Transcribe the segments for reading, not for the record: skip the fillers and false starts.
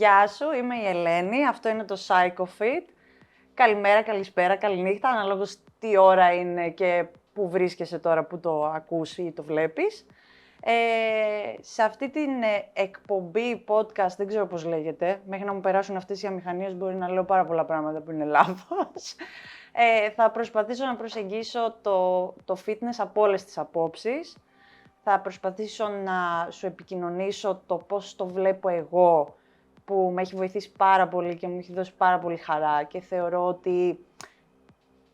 Γεια σου, είμαι η Ελένη, αυτό είναι το PsychoFit. Καλημέρα, καλησπέρα, καληνύχτα, αναλόγως τι ώρα είναι και πού βρίσκεσαι τώρα που το ακούς ή το βλέπεις. Σε αυτή την εκπομπή podcast, δεν ξέρω πώς λέγεται, μέχρι να μου περάσουν αυτές οι αμηχανίες μπορεί να λέω πάρα πολλά πράγματα που είναι λάθος. Θα προσπαθήσω να προσεγγίσω το fitness από όλες τις απόψεις. Θα προσπαθήσω να σου επικοινωνήσω το πώς το βλέπω εγώ, που με έχει βοηθήσει πάρα πολύ και μου έχει δώσει πάρα πολύ χαρά και θεωρώ ότι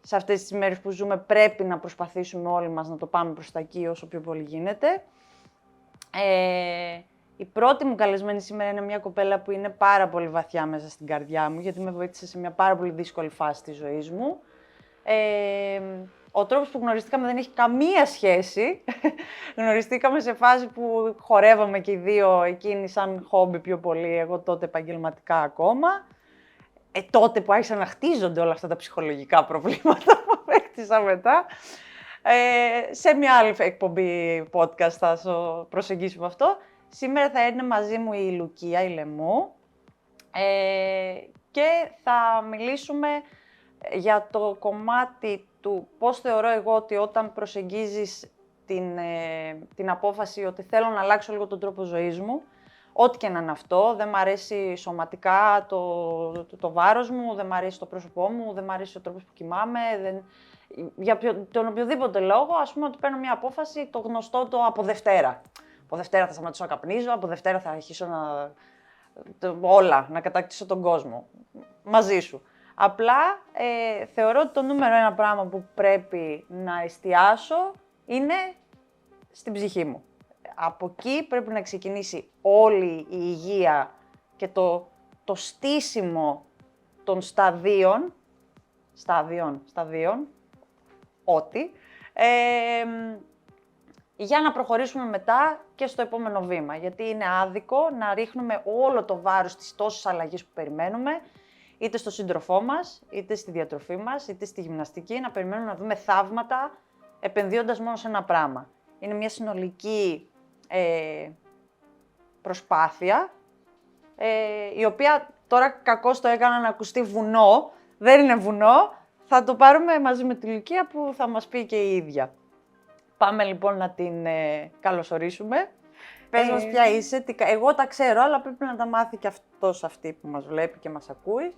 σε αυτές τις μέρες που ζούμε πρέπει να προσπαθήσουμε όλοι μας να το πάμε προς τα εκεί όσο πιο πολύ γίνεται. Η πρώτη μου καλεσμένη σήμερα είναι μια κοπέλα που είναι πάρα πολύ βαθιά μέσα στην καρδιά μου, γιατί με βοήθησε σε μια πάρα πολύ δύσκολη φάση της ζωής μου. Ο τρόπος που γνωριστήκαμε δεν έχει καμία σχέση. Γνωριστήκαμε σε φάση που χορεύαμε και οι δύο, εκείνη σαν χόμπι πιο πολύ, εγώ τότε επαγγελματικά ακόμα. Τότε που άρχισαν να χτίζονται όλα αυτά τα ψυχολογικά προβλήματα που έκτισα μετά. Σε μια άλλη εκπομπή podcast θα σου προσεγγίσουμε αυτό. Σήμερα θα είναι μαζί μου η Λουκία, η Λεμού, και θα μιλήσουμε για το κομμάτι του πώς θεωρώ εγώ ότι όταν προσεγγίζεις την απόφαση ότι θέλω να αλλάξω λίγο τον τρόπο ζωής μου, ό,τι και να είναι αυτό, δεν μ' αρέσει σωματικά το βάρος μου, δεν μ' αρέσει το πρόσωπό μου, δεν μ' αρέσει ο τρόπος που κοιμάμαι, για τον οποιοδήποτε λόγο, ας πούμε ότι παίρνω μια απόφαση, το γνωστό το από Δευτέρα. Από Δευτέρα θα σταματήσω να καπνίζω, από Δευτέρα θα αρχίσω να κατακτήσω τον κόσμο. Μαζί σου. Απλά θεωρώ ότι το νούμερο ένα πράγμα που πρέπει να εστιάσω είναι στην ψυχή μου. Από εκεί πρέπει να ξεκινήσει όλη η υγεία και το στήσιμο των σταδίων, για να προχωρήσουμε μετά και στο επόμενο βήμα. Γιατί είναι άδικο να ρίχνουμε όλο το βάρος της τόσης αλλαγής που περιμένουμε, είτε στο σύντροφό μας, είτε στη διατροφή μας, είτε στη γυμναστική, να περιμένουμε να δούμε θαύματα επενδύοντας μόνο σε ένα πράγμα. Είναι μια συνολική προσπάθεια, η οποία τώρα κακώς το έκανα να ακουστεί βουνό, δεν είναι βουνό, θα το πάρουμε μαζί με τη Λουκία που θα μας πει και η ίδια. Πάμε λοιπόν να την καλωσορίσουμε. Πες μας ποια είσαι, εγώ τα ξέρω, αλλά πρέπει να τα μάθει και αυτός αυτή που μας βλέπει και μας ακούει.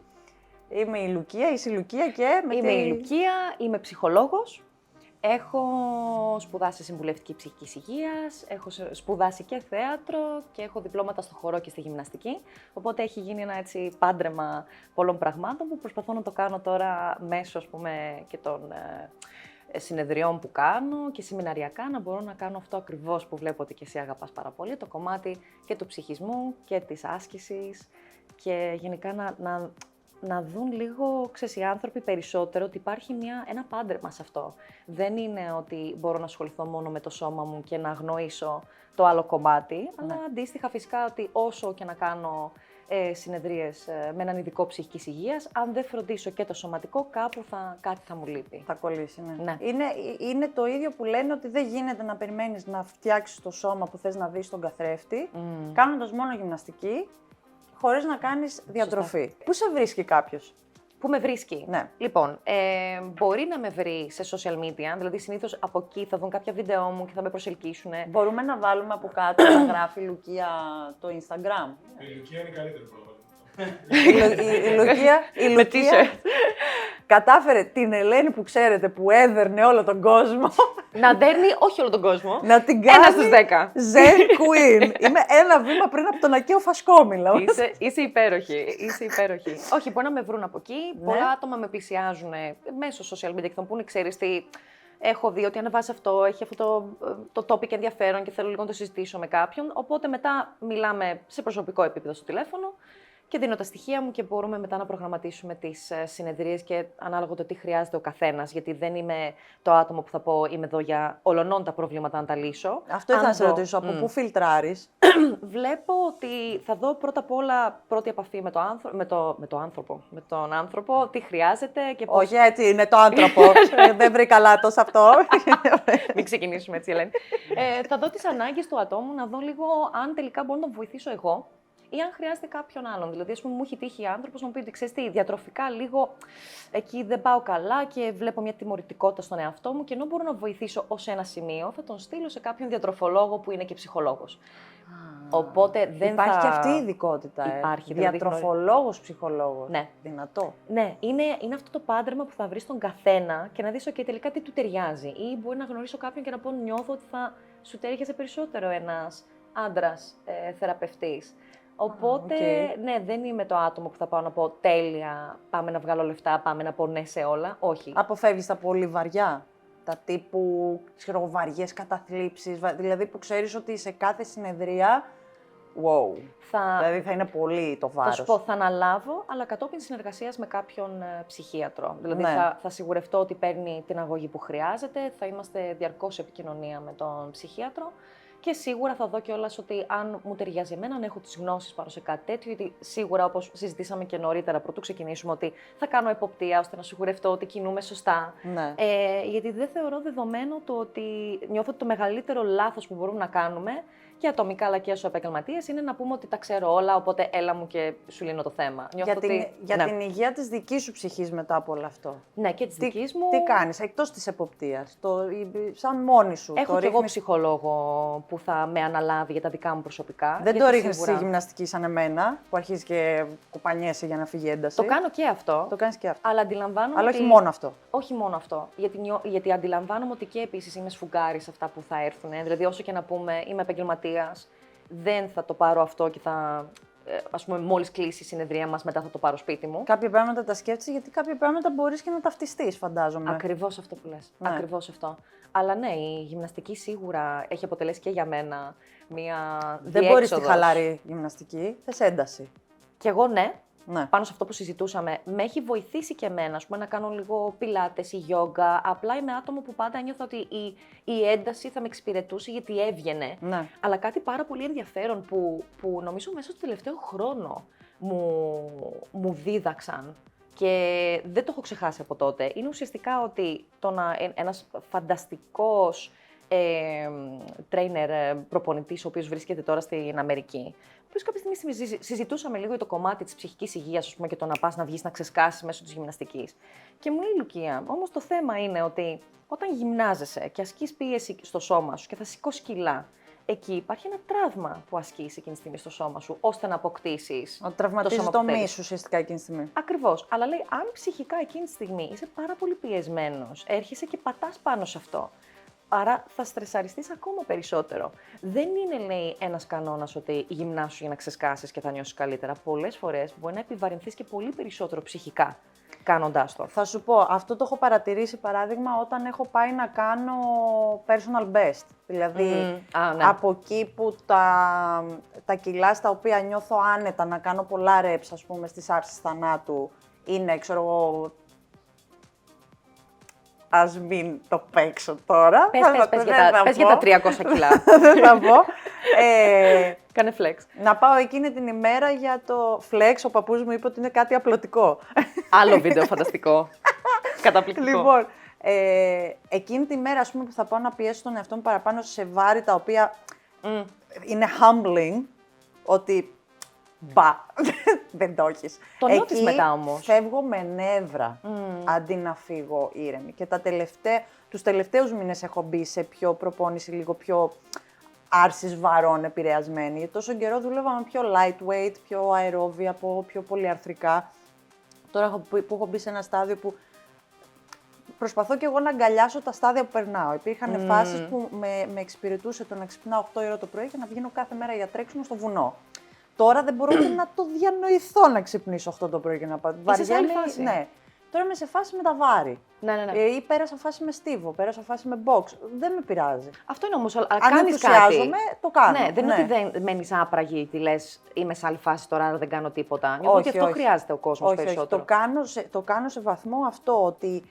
Είμαι η Λουκία, είσαι η Λουκία και... Η Λουκία, είμαι ψυχολόγος. Έχω σπουδάσει συμβουλευτική ψυχικής υγείας, έχω σπουδάσει και θέατρο και έχω διπλώματα στο χορό και στη γυμναστική. Οπότε έχει γίνει ένα έτσι πάντρεμα πολλών πραγμάτων που προσπαθώ να το κάνω τώρα μέσω, ας πούμε, και των συνεδριών που κάνω και σεμιναριακά, να μπορώ να κάνω αυτό ακριβώς που βλέπω ότι και εσύ αγαπάς πάρα πολύ, το κομμάτι και του ψυχισμού και της άσκησης και γενικά να δουν λίγο, ξέρεις, οι άνθρωποι περισσότερο ότι υπάρχει ένα πάντρεμα σε αυτό. Δεν είναι ότι μπορώ να ασχοληθώ μόνο με το σώμα μου και να αγνοήσω το άλλο κομμάτι, αλλά αντίστοιχα φυσικά ότι όσο και να κάνω συνεδρίες με έναν ειδικό ψυχικής υγείας, αν δεν φροντίσω και το σωματικό, κάπου κάτι θα μου λείπει. Θα κολλήσει, ναι. Είναι το ίδιο που λένε ότι δεν γίνεται να περιμένεις να φτιάξεις το σώμα που θες να δεις στον καθρέφτη, κάνοντας μόνο γυμναστική, χωρίς να κάνεις διατροφή. Σωστά. Πού σε βρίσκει κάποιος? Πού με βρίσκει? Ναι. Λοιπόν, μπορεί να με βρει σε social media, δηλαδή συνήθως από εκεί θα δουν κάποια βίντεο μου και θα με προσελκύσουν. Μπορούμε να βάλουμε από κάτω να γράφει η Λουκία το Instagram. Η Λουκία είναι καλύτερη πρόβλημα. Η Λουκία κατάφερε την Ελένη που ξέρετε που έδερνε όλο τον κόσμο. Να δέρνει όχι όλο τον κόσμο. Να την κάνει 1 στους 10. Zen Queen. Είμαι ένα βήμα πριν από τον Ακαίο Φασκόμηλο. Είσαι υπέροχη. Όχι, μπορεί να με βρουν από εκεί. Ναι. Πολλά άτομα με πλησιάζουν μέσω social media και θα μου πούνε, ξέρεις τι, έχω δει ότι ανεβάζει αυτό, έχει αυτό το topic ενδιαφέρον και θέλω λίγο να το συζητήσω με κάποιον. Οπότε μετά μιλάμε σε προσωπικό επίπεδο στο τηλέφωνο και δίνω τα στοιχεία μου και μπορούμε μετά να προγραμματίσουμε τις συνεδρίες και ανάλογα το τι χρειάζεται ο καθένας. Γιατί δεν είμαι το άτομο που θα πω είμαι εδώ για ολονών τα προβλήματα να τα λύσω. Αυτό ήθελα να σε ρωτήσω, από πού φιλτράρεις? Βλέπω ότι θα δω πρώτα απ' όλα πρώτη επαφή με τον άνθρωπο, τι χρειάζεται και πώς... Όχι έτσι, είναι το άνθρωπο. Δεν βρήκα λάθος αυτό. Μην ξεκινήσουμε έτσι, Ελένη. Θα δω τις ανάγκες του ατόμου, να δω λίγο αν τελικά μπορώ να τον βοηθήσω εγώ ή αν χρειάζεται κάποιον άλλον. Δηλαδή, ας πούμε, μου έχει τύχει άνθρωπος να μου πει ότι ξέρεις τι, διατροφικά λίγο εκεί δεν πάω καλά και βλέπω μια τιμωρητικότητα στον εαυτό μου και ενώ μπορώ να βοηθήσω ως ένα σημείο, θα τον στείλω σε κάποιον διατροφολόγο που είναι και ψυχολόγος. Οπότε δεν υπάρχει θα... και αυτή η ειδικότητα. Υπάρχει, δηλαδή, διατροφολόγος, ψυχολόγος. Ναι. Δυνατό. Ναι, είναι αυτό το πάντρεμα που θα βρει στον καθένα και να δεις okay, τελικά τι του ταιριάζει. Ή μπορεί να γνωρίσω κάποιον και να πω νιώθω ότι θα σου ταιριάζει περισσότερο ένας άντρας θεραπευτής. Οπότε, ναι, δεν είμαι το άτομο που θα πάω να πω τέλεια, πάμε να βγάλω λεφτά, πάμε να πω ναι σε όλα. Όχι. Αποφεύγεις τα πολύ βαριά, τα τύπου βαριές καταθλίψεις, δηλαδή που ξέρεις ότι σε κάθε συνεδρία, wow, δηλαδή θα είναι πολύ το βάρος. Θα σου πω, θα αναλάβω, αλλά κατόπιν συνεργασίας με κάποιον ψυχίατρο. Δηλαδή Ναι. θα σιγουρευτώ ότι παίρνει την αγωγή που χρειάζεται, θα είμαστε διαρκώς σε επικοινωνία με τον ψυχίατρο. Και σίγουρα θα δω κιόλας ότι αν μου ταιριάζει εμένα, αν έχω τις γνώσεις πάνω σε κάτι τέτοιο, γιατί σίγουρα όπως συζητήσαμε και νωρίτερα, πρωτού ξεκινήσουμε, ότι θα κάνω εποπτεία ώστε να σιγουρευτώ ότι κινούμε σωστά. Ναι. Γιατί δεν θεωρώ δεδομένο το ότι νιώθω ότι το μεγαλύτερο λάθος που μπορούμε να κάνουμε και ατομικά αλλά και ως επαγγελματίες είναι να πούμε ότι τα ξέρω όλα, οπότε έλα μου και σου λύνω το θέμα. Για την υγεία της δικής σου ψυχής μετά από όλο αυτό. Ναι, και της δικής μου. Τι κάνεις, εκτός της εποπτείας, σαν μόνη σου. Έχω και εγώ ψυχολόγο που θα με αναλάβει για τα δικά μου προσωπικά. Δεν το ρίχνεις στη γυμναστική σαν εμένα, που αρχίζει και κουπανιέσαι για να φύγει ένταση. Το κάνω και αυτό. Το κάνεις και αυτό. Αλλά αντιλαμβάνομαι. Αλλά όχι μόνο αυτό. Όχι μόνο αυτό. Γιατί αντιλαμβάνομαι ότι και επίσης είμαι σφουγγάρη σε αυτά που θα έρθουν. Δηλαδή, όσο και να πούμε, είμαι επαγγελματίας, δεν θα το πάρω αυτό και θα. Ας πούμε, μόλις κλείσει η συνεδρία μας, μετά θα το πάρω σπίτι μου. Κάποια πράγματα τα σκέφτεσαι, γιατί κάποια πράγματα μπορείς και να ταυτιστείς, φαντάζομαι. Ακριβώς αυτό που λες. Ναι. Ακριβώς αυτό. Αλλά ναι, η γυμναστική σίγουρα έχει αποτελέσει και για μένα μία διέξοδος. Δεν μπορείς τη χαλαρή γυμναστική, θες ένταση. Κι εγώ ναι. Ναι. Πάνω σε αυτό που συζητούσαμε, με έχει βοηθήσει και εμένα, ας πούμε, να κάνω λίγο πιλάτες ή γιόγκα. Απλά είμαι άτομο που πάντα νιώθω ότι η ένταση θα με εξυπηρετούσε γιατί έβγαινε. Ναι. Αλλά κάτι πάρα πολύ ενδιαφέρον που νομίζω μέσα στο τελευταίο χρόνο μου δίδαξαν και δεν το έχω ξεχάσει από τότε, είναι ουσιαστικά ότι ένας φανταστικός trainer προπονητής, ο οποίος βρίσκεται τώρα στην Αμερική, ο οποίος κάποια στιγμή συζητούσαμε λίγο για το κομμάτι της ψυχικής υγείας, ας πούμε, και το να πας να βγεις να ξεσκάσεις μέσω της γυμναστικής. Και μου λέει, Λουκία, όμως το θέμα είναι ότι όταν γυμνάζεσαι και ασκείς πίεση στο σώμα σου και θα σηκώσεις κιλά, εκεί υπάρχει ένα τραύμα που ασκείς εκείνη τη στιγμή στο σώμα σου, ώστε να αποκτήσεις. Ότι τραυματίζεις το μη σου ουσιαστικά εκείνη τη στιγμή. Ακριβώς. Αλλά λέει, αν ψυχικά εκείνη τη στιγμή είσαι πάρα πολύ πιεσμένος, έρχεσαι και πατάς πάνω σε αυτό. Άρα θα στρεσαριστείς ακόμα περισσότερο. Δεν είναι, λέει, ένας κανόνας ότι γυμνάσου για να ξεσκάσεις και θα νιώσεις καλύτερα. Πολλές φορές μπορεί να επιβαρυνθείς και πολύ περισσότερο ψυχικά κάνοντάς το. Θα σου πω, αυτό το έχω παρατηρήσει παράδειγμα όταν έχω πάει να κάνω personal best. Δηλαδή, ναι. από εκεί που τα κιλά στα οποία νιώθω άνετα να κάνω πολλά reps, ας πούμε, στις άρσεις θανάτου, είναι, ξέρω εγώ, ας μην το παίξω τώρα. Πες για τα 300 κιλά. Δεν θα πω. Κάνε flex. Να πάω εκείνη την ημέρα για το flex. Ο παππούς μου είπε ότι είναι κάτι απλωτικό. Άλλο βίντεο φανταστικό. Καταπληκτικό. Λοιπόν, εκείνη τη μέρα, ας πούμε, που θα πάω να πιέσω τον εαυτό μου παραπάνω σε βάρη τα οποία είναι humbling, ότι μπα, δεν το έχεις. Το νιώθεις μετά όμως. Φεύγω με νεύρα, αντί να φύγω ήρεμη. Και τους τελευταίους μήνες έχω μπει σε πιο προπόνηση, λίγο πιο άρσης βαρών επηρεασμένη. Γιατί τόσο καιρό δούλευα με πιο lightweight, πιο αερόβια, πιο πολυαρθρικά. Τώρα που έχω μπει σε ένα στάδιο που προσπαθώ και εγώ να αγκαλιάσω τα στάδια που περνάω. Υπήρχαν φάσεις που με εξυπηρετούσε το να ξυπνάω 8 ώρα το πρωί και να βγαίνω κάθε μέρα για τρέξιμο στο βουνό. Τώρα δεν μπορώ να το διανοηθώ να ξυπνήσω 8 το πρωί και να πάω. Είσαι σε άλλη φάση. Ναι. Τώρα είμαι σε φάση με τα βάρη. Ναι. Ή πέρασα φάση με στίβο, πέρασα φάση με box. Δεν με πειράζει. Αυτό είναι όμως. Αν κάνεις ενθουσιάζομαι, το κάνω. Ναι, δεν είναι ότι δεν μένεις άπραγη, τι λες, είμαι σε άλλη φάση τώρα, άρα δεν κάνω τίποτα. Νιώθω ότι αυτό χρειάζεται ο κόσμος περισσότερο. Το κάνω σε βαθμό αυτό ότι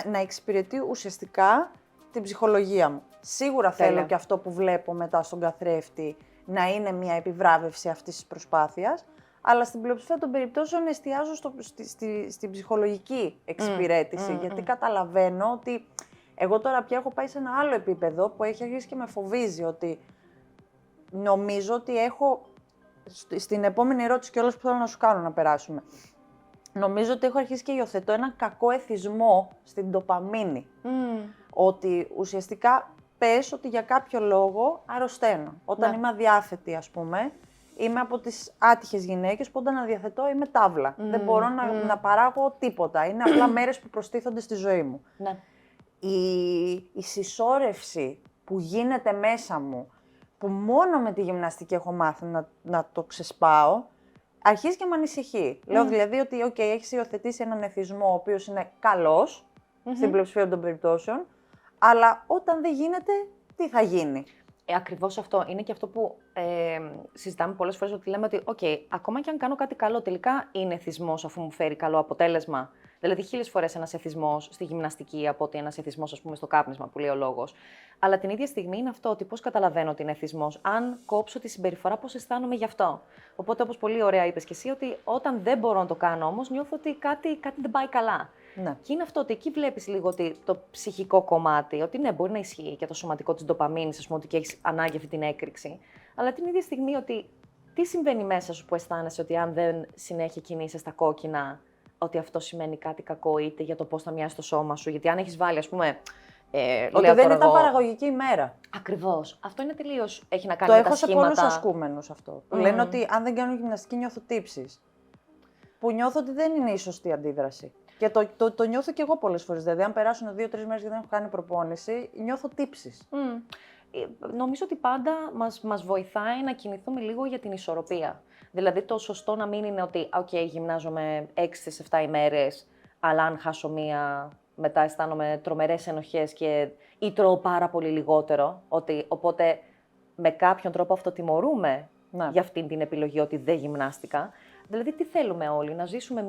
να εξυπηρετεί ουσιαστικά την ψυχολογία μου. Σίγουρα θέλω και αυτό που βλέπω μετά στον καθρέφτη να είναι μια επιβράβευση αυτής της προσπάθειας, αλλά στην πλειοψηφία των περιπτώσεων εστιάζω στην ψυχολογική εξυπηρέτηση, γιατί καταλαβαίνω ότι εγώ τώρα πια έχω πάει σε ένα άλλο επίπεδο που έχει αρχίσει και με φοβίζει ότι νομίζω ότι έχω, στην επόμενη ερώτηση κιόλας που θέλω να σου κάνω να περάσουμε, νομίζω ότι έχω αρχίσει και υιοθετώ έναν κακό εθισμό στην ντοπαμίνη. Ότι ουσιαστικά πες ότι για κάποιο λόγο αρρωσταίνω. Όταν είμαι αδιάθετη, ας πούμε, είμαι από τις άτυχες γυναίκες που όταν αδιαθετώ είμαι τάβλα. Δεν μπορώ να παράγω τίποτα. Είναι απλά μέρες που προστίθονται στη ζωή μου. Ναι. Η συσσόρευση που γίνεται μέσα μου, που μόνο με τη γυμναστική έχω μάθει να το ξεσπάω, αρχίζει και με ανησυχεί. Λέω δηλαδή ότι έχεις υιοθετήσει έναν εθισμό ο οποίος είναι καλός, στην πλειοψηφία των περιπτώσεων, αλλά όταν δεν γίνεται, τι θα γίνει. Ακριβώς αυτό. Είναι και αυτό που συζητάμε πολλές φορές, ότι λέμε ότι ακόμα και αν κάνω κάτι καλό, τελικά είναι εθισμός αφού μου φέρει καλό αποτέλεσμα. Δηλαδή, 1000 φορές ένας εθισμός στη γυμναστική από ότι ένας εθισμός, ας πούμε, στο κάπνισμα που λέει ο λόγος. Αλλά την ίδια στιγμή είναι αυτό ότι πώς καταλαβαίνω ότι είναι εθισμός, αν κόψω τη συμπεριφορά, πώς αισθάνομαι γι' αυτό. Οπότε, όπως πολύ ωραία είπες και εσύ, ότι όταν δεν μπορώ να το κάνω όμως, νιώθω ότι κάτι δεν πάει καλά. Ναι. Και είναι αυτό ότι εκεί βλέπεις λίγο ότι το ψυχικό κομμάτι, ότι ναι, μπορεί να ισχύει και το σωματικό της ντοπαμίνης, ας πούμε, ότι έχεις ανάγκη αυτή την έκρηξη. Αλλά την ίδια στιγμή ότι τι συμβαίνει μέσα σου που αισθάνεσαι ότι αν δεν συνέχεια κινείσαι στα κόκκινα, ότι αυτό σημαίνει κάτι κακό, είτε για το πώς θα μοιάζει το σώμα σου. Γιατί αν έχεις βάλει, ας πούμε. Ότι δεν ήταν παραγωγική ημέρα. Ακριβώς. Αυτό είναι τελείως. Έχει να κάνει με τα σχήματα. Το έχω σε πολλούς ασκούμενους αυτό. Που λένε ότι αν δεν κάνω γυμναστική νιώθω τύψεις. Που νιώθω ότι δεν είναι η σωστή αντίδραση. Και το νιώθω και εγώ πολλές φορές. Δηλαδή, αν περάσουν 2-3 μέρες και δεν έχω κάνει προπόνηση, νιώθω τύψεις. Νομίζω ότι πάντα μας βοηθάει να κινηθούμε λίγο για την ισορροπία. Δηλαδή, το σωστό να μην είναι ότι, γυμνάζομαι 6-7 ημέρες, αλλά αν χάσω μία, μετά αισθάνομαι τρομερές ενοχές ή τρώω πάρα πολύ λιγότερο. Οπότε, με κάποιον τρόπο αυτοτιμωρούμε για αυτή την επιλογή ότι δεν γυμνάστηκα. Δηλαδή, τι θέλουμε όλοι, να ζήσουμε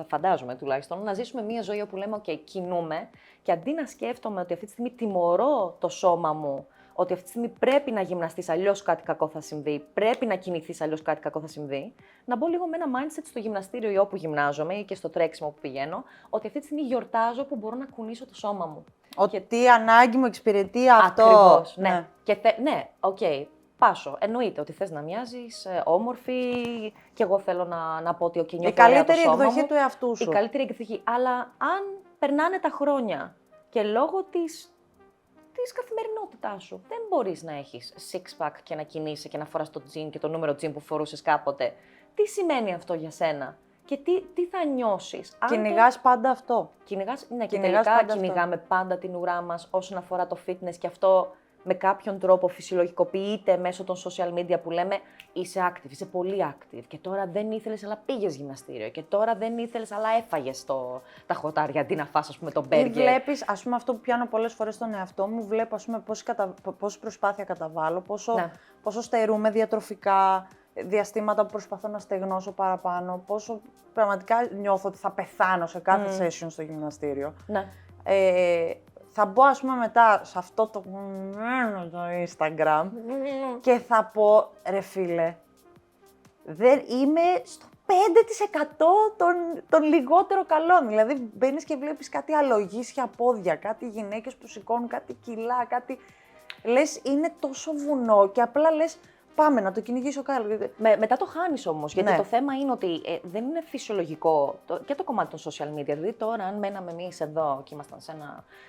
φαντάζομαι τουλάχιστον, να ζήσουμε μία ζωή όπου λέμε, κινούμε και αντί να σκέφτομαι ότι αυτή τη στιγμή τιμωρώ το σώμα μου, ότι αυτή τη στιγμή πρέπει να γυμναστείς, αλλιώς κάτι κακό θα συμβεί, πρέπει να κινηθείς, αλλιώς κάτι κακό θα συμβεί, να μπω λίγο με ένα mindset στο γυμναστήριο ή όπου γυμνάζομαι ή και στο τρέξιμο που πηγαίνω, ότι αυτή τη στιγμή γιορτάζω που μπορώ να κουνήσω το σώμα μου. Ότι τι ανάγκη μου εξυπηρετεί αυτό. Ακριβώς, ναι. Πάσω. Εννοείται ότι θες να μοιάζεις όμορφη και εγώ θέλω να πω ότι νιώθω η καλύτερη εκδοχή του εαυτού σου. Η καλύτερη εκδοχή. Αλλά αν περνάνε τα χρόνια και λόγω της καθημερινότητάς σου δεν μπορείς να έχεις six-pack και να κινείσαι και να φοράς το τζιν και το νούμερο τζιν που φορούσες κάποτε, τι σημαίνει αυτό για σένα και τι θα νιώσεις. Κυνηγάς πάντα αυτό. Ναι, και τελικά κυνηγάμε πάντα την ουρά μας όσον αφορά το fitness και αυτό με κάποιον τρόπο φυσιολογικοποιείται μέσω των social media που λέμε είσαι active, είσαι πολύ active και τώρα δεν ήθελες αλλά πήγες γυμναστήριο και τώρα δεν ήθελες αλλά έφαγες τα χωτάρια αντί να φας, ας πούμε, τον μπέργκερ. Ή βλέπεις, ας πούμε, αυτό που πιάνω πολλές φορές στον εαυτό μου, βλέπω, ας πούμε, πόση προσπάθεια καταβάλω, πόσο στερούμε διατροφικά, διαστήματα που προσπαθώ να στεγνώσω παραπάνω, πόσο πραγματικά νιώθω ότι θα πεθάνω σε κάθε session στο γυμναστήριο. Ναι. Θα μπω, ας πούμε, μετά σε αυτό το Instagram και θα πω, ρε φίλε, δεν είμαι στο 5% των λιγότερο καλών. Δηλαδή, μπαίνεις και βλέπεις κάτι αλογίσια πόδια, κάτι γυναίκες που σηκώνουν κάτι κιλά, κάτι. Λες, είναι τόσο βουνό και απλά λες, πάμε να το κυνηγήσω κάτω. Μετά το χάνεις όμως, γιατί το θέμα είναι ότι δεν είναι φυσιολογικό και το κομμάτι των social media. Δηλαδή τώρα αν μέναμε εμείς εδώ και ήμασταν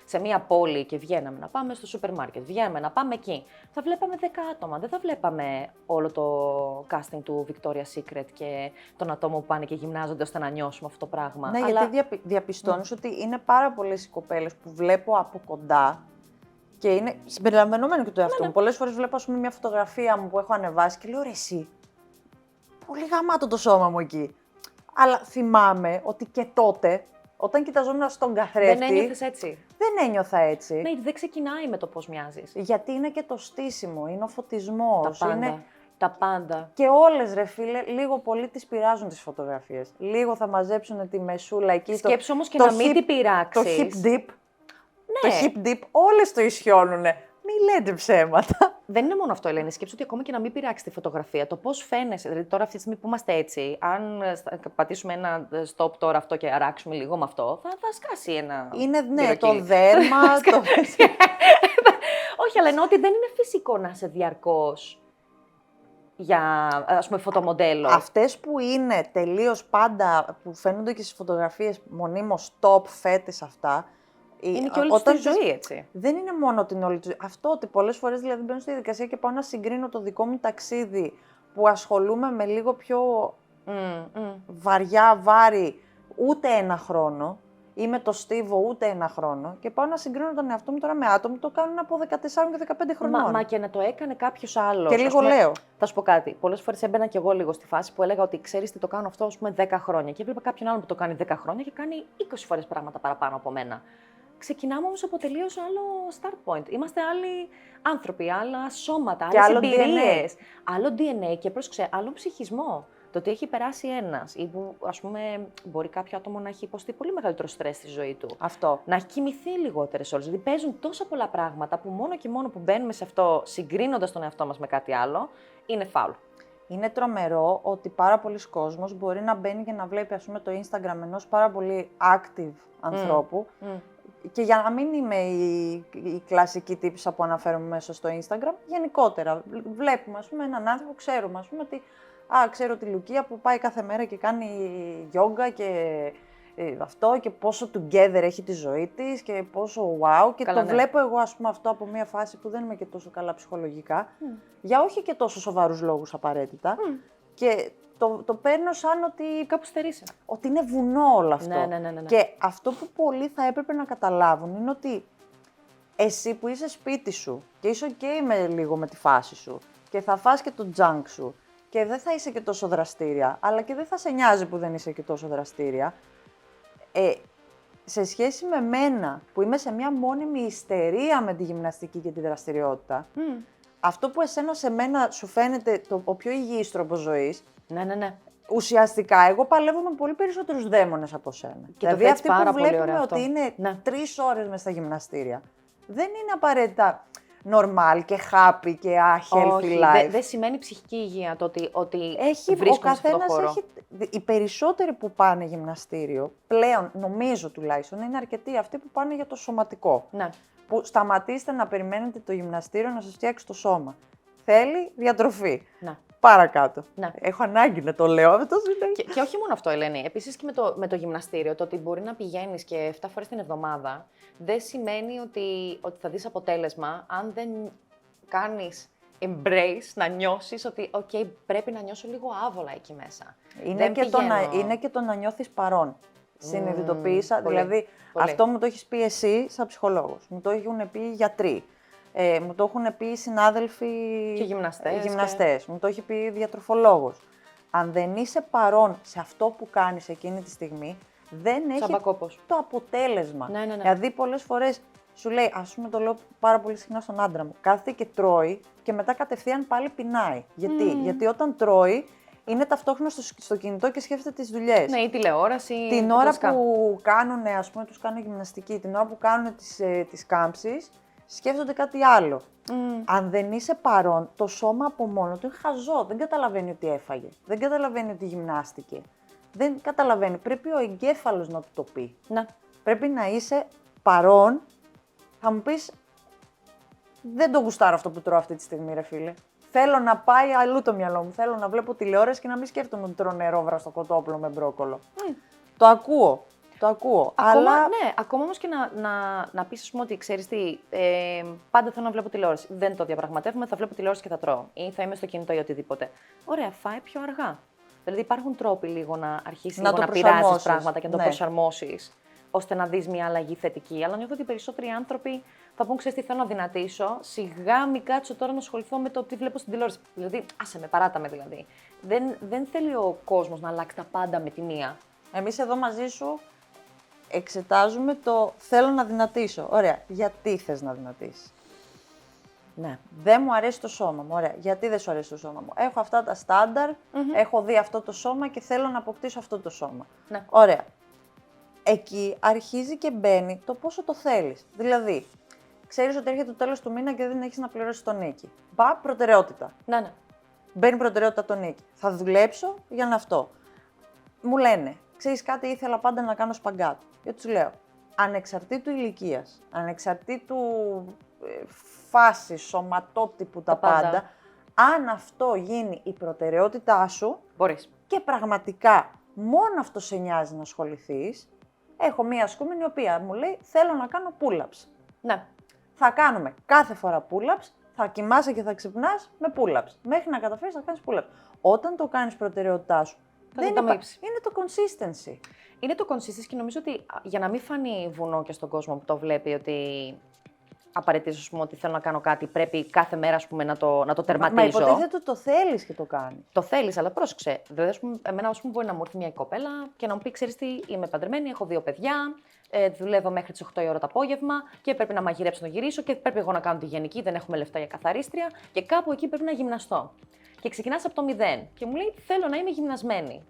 σε μια πόλη και βγαίναμε να πάμε στο σούπερ μάρκετ, βγαίναμε να πάμε εκεί, θα βλέπαμε 10 άτομα, δεν θα βλέπαμε όλο το casting του Victoria's Secret και των ατόμων που πάνε και γυμνάζονται ώστε να νιώσουμε αυτό το πράγμα. Ναι, γιατί διαπιστώνεις ότι είναι πάρα πολλές οι κοπέλες που βλέπω από κοντά. Και είναι συμπεριλαμβανομένο και το εαυτό μου. Πολλές φορές βλέπω, ας πούμε, μια φωτογραφία μου που έχω ανεβάσει και λέω, ρε εσύ, πολύ γαμάτο το σώμα μου εκεί. Αλλά θυμάμαι ότι και τότε, όταν κοιταζόμουν στον καθρέφτη. Δεν ένιωθες έτσι. Δεν ένιωθα έτσι. Ναι, δεν ξεκινάει με το πώς μοιάζεις. Γιατί είναι και το στήσιμο, είναι ο φωτισμός. Τα πάντα. Τα πάντα. Και όλες, ρε φίλε, λίγο πολύ τις πειράζουν τις φωτογραφίες. Λίγο θα μαζέψουν τη μεσούλα εκεί. Σκέψου όμως και να μην την πειράξεις. Το hip dip. Ναι. Το hip dip, όλες το ισιώνουνε. Μη λέτε ψέματα. Δεν είναι μόνο αυτό, Ελένη. Σκέψου ότι ακόμα και να μην πειράξει τη φωτογραφία, το πώς φαίνεσαι. Δηλαδή, τώρα αυτή τη στιγμή που είμαστε έτσι, αν πατήσουμε ένα stop τώρα αυτό και αράξουμε λίγο με αυτό, θα σκάσει ένα. Είναι, ναι, το δέρμα. Όχι, αλλά εννοώ ότι δεν είναι φυσικό να είσαι διαρκώς για, ας πούμε, φωτομοντέλο. Αυτές που είναι τελείως πάντα, που φαίνονται και στις φωτογραφίες μονίμως top φέτες αυτά. Είναι και όλη τη ζωή, έτσι. Δεν είναι μόνο την όλη του. Αυτό ότι πολλές φορές δηλαδή μπαίνω στη διαδικασία και πάω να συγκρίνω το δικό μου ταξίδι που ασχολούμαι με λίγο πιο βαριά βάρη ούτε ένα χρόνο ή με το στίβο ούτε ένα χρόνο και πάω να συγκρίνω τον εαυτό μου τώρα με άτομο που το κάνουν από 14 και 15 χρονών. Μα και να το έκανε κάποιος άλλος. Και λίγο λέω. Θα σου πω κάτι. Πολλές φορές έμπαινα κι εγώ λίγο στη φάση που έλεγα ότι ξέρεις τι, το κάνω αυτό, ας πούμε, 10 χρόνια. Και έβλεπα κάποιον άλλον που το κάνει 10 χρόνια και κάνει 20 φορές πράγματα παραπάνω από μένα. Ξεκινάμε όμως από τελείως άλλο start point. Είμαστε άλλοι άνθρωποι, άλλα σώματα, άλλες εμπειρίες. Άλλο DNA και πρόσεξε, άλλο ψυχισμό. Το ότι έχει περάσει ένας ή που, ας πούμε, μπορεί κάποιο άτομο να έχει υποστεί πολύ μεγαλύτερο στρες στη ζωή του. Αυτό. Να έχει κοιμηθεί λιγότερες ώρες. Δηλαδή παίζουν τόσα πολλά πράγματα που μόνο και μόνο που μπαίνουμε σε αυτό συγκρίνοντας τον εαυτό μας με κάτι άλλο, είναι φάουλ. Είναι τρομερό ότι πάρα πολλοί κόσμος μπορεί να μπαίνει και να βλέπει, ας πούμε, το Instagram ενός πάρα πολύ active ανθρώπου. Και για να μην είμαι η κλασική τύπισσα που αναφέρομαι μέσα στο Instagram, γενικότερα βλέπουμε, ας πούμε, έναν άνθρωπο, ξέρουμε, ας πούμε, ότι ξέρω τη Λουκία που πάει κάθε μέρα και κάνει γιόγκα και αυτό και πόσο together έχει τη ζωή της και πόσο wow. Και το βλέπω εγώ, ας πούμε, αυτό από μια φάση που δεν είμαι και τόσο καλά ψυχολογικά, για όχι και τόσο σοβαρούς λόγους απαραίτητα. Και το παίρνω σαν ότι κάπου στερείσαι. Ότι είναι βουνό όλο αυτό. Ναι. Και αυτό που πολλοί θα έπρεπε να καταλάβουν είναι ότι εσύ που είσαι σπίτι σου και είσαι ok λίγο με τη φάση σου και θα φας και το junk σου και δεν θα είσαι και τόσο δραστήρια, αλλά και δεν θα σε νοιάζει που δεν είσαι και τόσο δραστήρια, σε σχέση με μένα που είμαι σε μια μόνιμη ιστερία με τη γυμναστική και τη δραστηριότητα, αυτό που εσένα σε μένα σου φαίνεται ο πιο υγιής τρόπος ζωής, ναι. Ουσιαστικά, εγώ παλεύω με πολύ περισσότερους δαίμονες από σένα. Και δηλαδή, το αυτοί που βλέπουμε ότι αυτό. είναι 3 ώρες μες στα γυμναστήρια, δεν είναι απαραίτητα normal και happy και healthy life. Δεν σημαίνει ψυχική υγεία το ότι ο καθένας έχει. Οι περισσότεροι που πάνε γυμναστήριο, πλέον, νομίζω τουλάχιστον, είναι αρκετοί αυτοί που πάνε για το σωματικό. Ναι. Που σταματήστε να περιμένετε το γυμναστήριο να σας φτιάξει το σώμα. Θέλει διατροφή. Ναι. Παρακάτω. Ναι. Έχω ανάγκη να το λέω. Και όχι μόνο αυτό, Ελένη. Επίσης και με το γυμναστήριο, το ότι μπορεί να πηγαίνεις και 7 φορές την εβδομάδα, δεν σημαίνει ότι θα δεις αποτέλεσμα αν δεν κάνεις embrace, να νιώσεις ότι πρέπει να νιώσω λίγο άβολα εκεί μέσα. Είναι και το να νιώθεις παρόν. Συνειδητοποίησα, δηλαδή πολύ. Αυτό μου το έχεις πει εσύ σαν ψυχολόγος, μου το έχουν πει οι γιατροί. Μου το έχουν πει οι συνάδελφοι και γυμναστές, μου το έχει πει διατροφολόγος. Αν δεν είσαι παρόν σε αυτό που κάνεις εκείνη τη στιγμή, δεν έχει το αποτέλεσμα. Ναι. Δηλαδή πολλές φορές σου λέει, ας πούμε το λέω πάρα πολύ συχνά στον άντρα μου, κάθεται και τρώει και μετά κατευθείαν πάλι πεινάει. Γιατί όταν τρώει, είναι ταυτόχρονα στο κινητό και σκέφτεται τις δουλειές. Ναι, η τηλεόραση. Την ώρα που κάνουν, ας πούμε, τους κάνουν γυμναστική, την ώρα που κάνουν τις κάμψεις, σκέφτονται κάτι άλλο. Αν δεν είσαι παρόν, το σώμα από μόνο του είναι χαζό. Δεν καταλαβαίνει ότι έφαγε. Δεν καταλαβαίνει ότι γυμνάστηκε. Δεν καταλαβαίνει. Πρέπει ο εγκέφαλος να του το πει. Να. Πρέπει να είσαι παρόν. Θα μου πεις, δεν το γουστάρω αυτό που τρώω αυτή τη στιγμή, ρε φίλε. Θέλω να πάει αλλού το μυαλό μου. Θέλω να βλέπω τηλεόραση και να μην σκέφτομαι ότι τρώω νερό στο κοτόπουλο με μπρόκολο. Το ακούω. Ακόμα όμως και να πεις, ας πούμε, ότι ξέρεις τι, πάντα θέλω να βλέπω τηλεόραση. Δεν το διαπραγματεύομαι, θα βλέπω τηλεόραση και θα τρώω. Ή θα είμαι στο κινητό ή οτιδήποτε. Ωραία, φάει πιο αργά. Δηλαδή υπάρχουν τρόποι λίγο να αρχίσεις να πειράζεις πράγματα και να το προσαρμόσεις, ώστε να δεις μια αλλαγή θετική. Αλλά νιώθω ότι οι περισσότεροι άνθρωποι θα πούν, ξέρεις τι, θέλω να δυνατήσω. Σιγά μην κάτσω τώρα να ασχοληθώ με το τι βλέπω στην τηλεόραση. Δηλαδή, άσε με, παράτα με δηλαδή. Δεν θέλει ο κόσμος να αλλάξει τα πάντα με τη μία. Εμείς εδώ μαζί σου εξετάζουμε το θέλω να δυνατήσω. Ωραία, γιατί θες να δυνατήσεις? Ναι. Δεν μου αρέσει το σώμα μου. Ωραία, γιατί δεν σου αρέσει το σώμα μου? Έχω αυτά τα στάνταρ, έχω δει αυτό το σώμα και θέλω να αποκτήσω αυτό το σώμα. Ναι. Ωραία. Εκεί αρχίζει και μπαίνει το πόσο το θέλεις. Δηλαδή, ξέρεις ότι έρχεται το τέλος του μήνα και δεν έχεις να πληρώσεις τον νίκη. Προτεραιότητα. Ναι. Μπαίνει προτεραιότητα τον νίκη. Θα δουλέψω για να αυτό. Μου λένε, ξέρεις κάτι, ήθελα πάντα να κάνω σπαγκάτ. Και τους λέω, ανεξαρτήτου ηλικίας, ανεξαρτήτου φάσης, σωματότυπου, τα πάντα, Αν αυτό γίνει η προτεραιότητά σου Μπορείς. και πραγματικά μόνο αυτό σε νοιάζει να ασχοληθείς, έχω μία ασκούμενη η οποία μου λέει θέλω να κάνω pull-ups. Ναι. Θα κάνουμε κάθε φορά pull-ups, θα κοιμάσαι και θα ξυπνάς με pull-ups. Μέχρι να καταφέρεις να κάνεις pull-ups. Όταν το κάνεις προτεραιότητά σου, είναι το consistency. Είναι το consistency και νομίζω ότι για να μην φανεί βουνό και στον κόσμο που το βλέπει ότι απαραίτητο, ας πούμε, ότι θέλω να κάνω κάτι, πρέπει κάθε μέρα, ας πούμε, να το τερματίζω. Μα υποτίθεται το θέλεις και το κάνεις. Το θέλεις, αλλά πρόσεξε. Δηλαδή, ας πούμε, εμένα, ας πούμε, μπορεί να μου έρθει μια κοπέλα και να μου πει: ξέρεις τι, είμαι παντρεμένη, έχω 2 παιδιά, δουλεύω μέχρι τις 8 η ώρα το απόγευμα και πρέπει να μαγειρέψω να γυρίσω και πρέπει εγώ να κάνω τη γενική, δεν έχουμε λεφτά για καθαρίστρια και κάπου εκεί πρέπει να γυμναστώ. Και ξεκινάς από το 0 και μου λέει: θέλω να είμαι γυμνασμένη.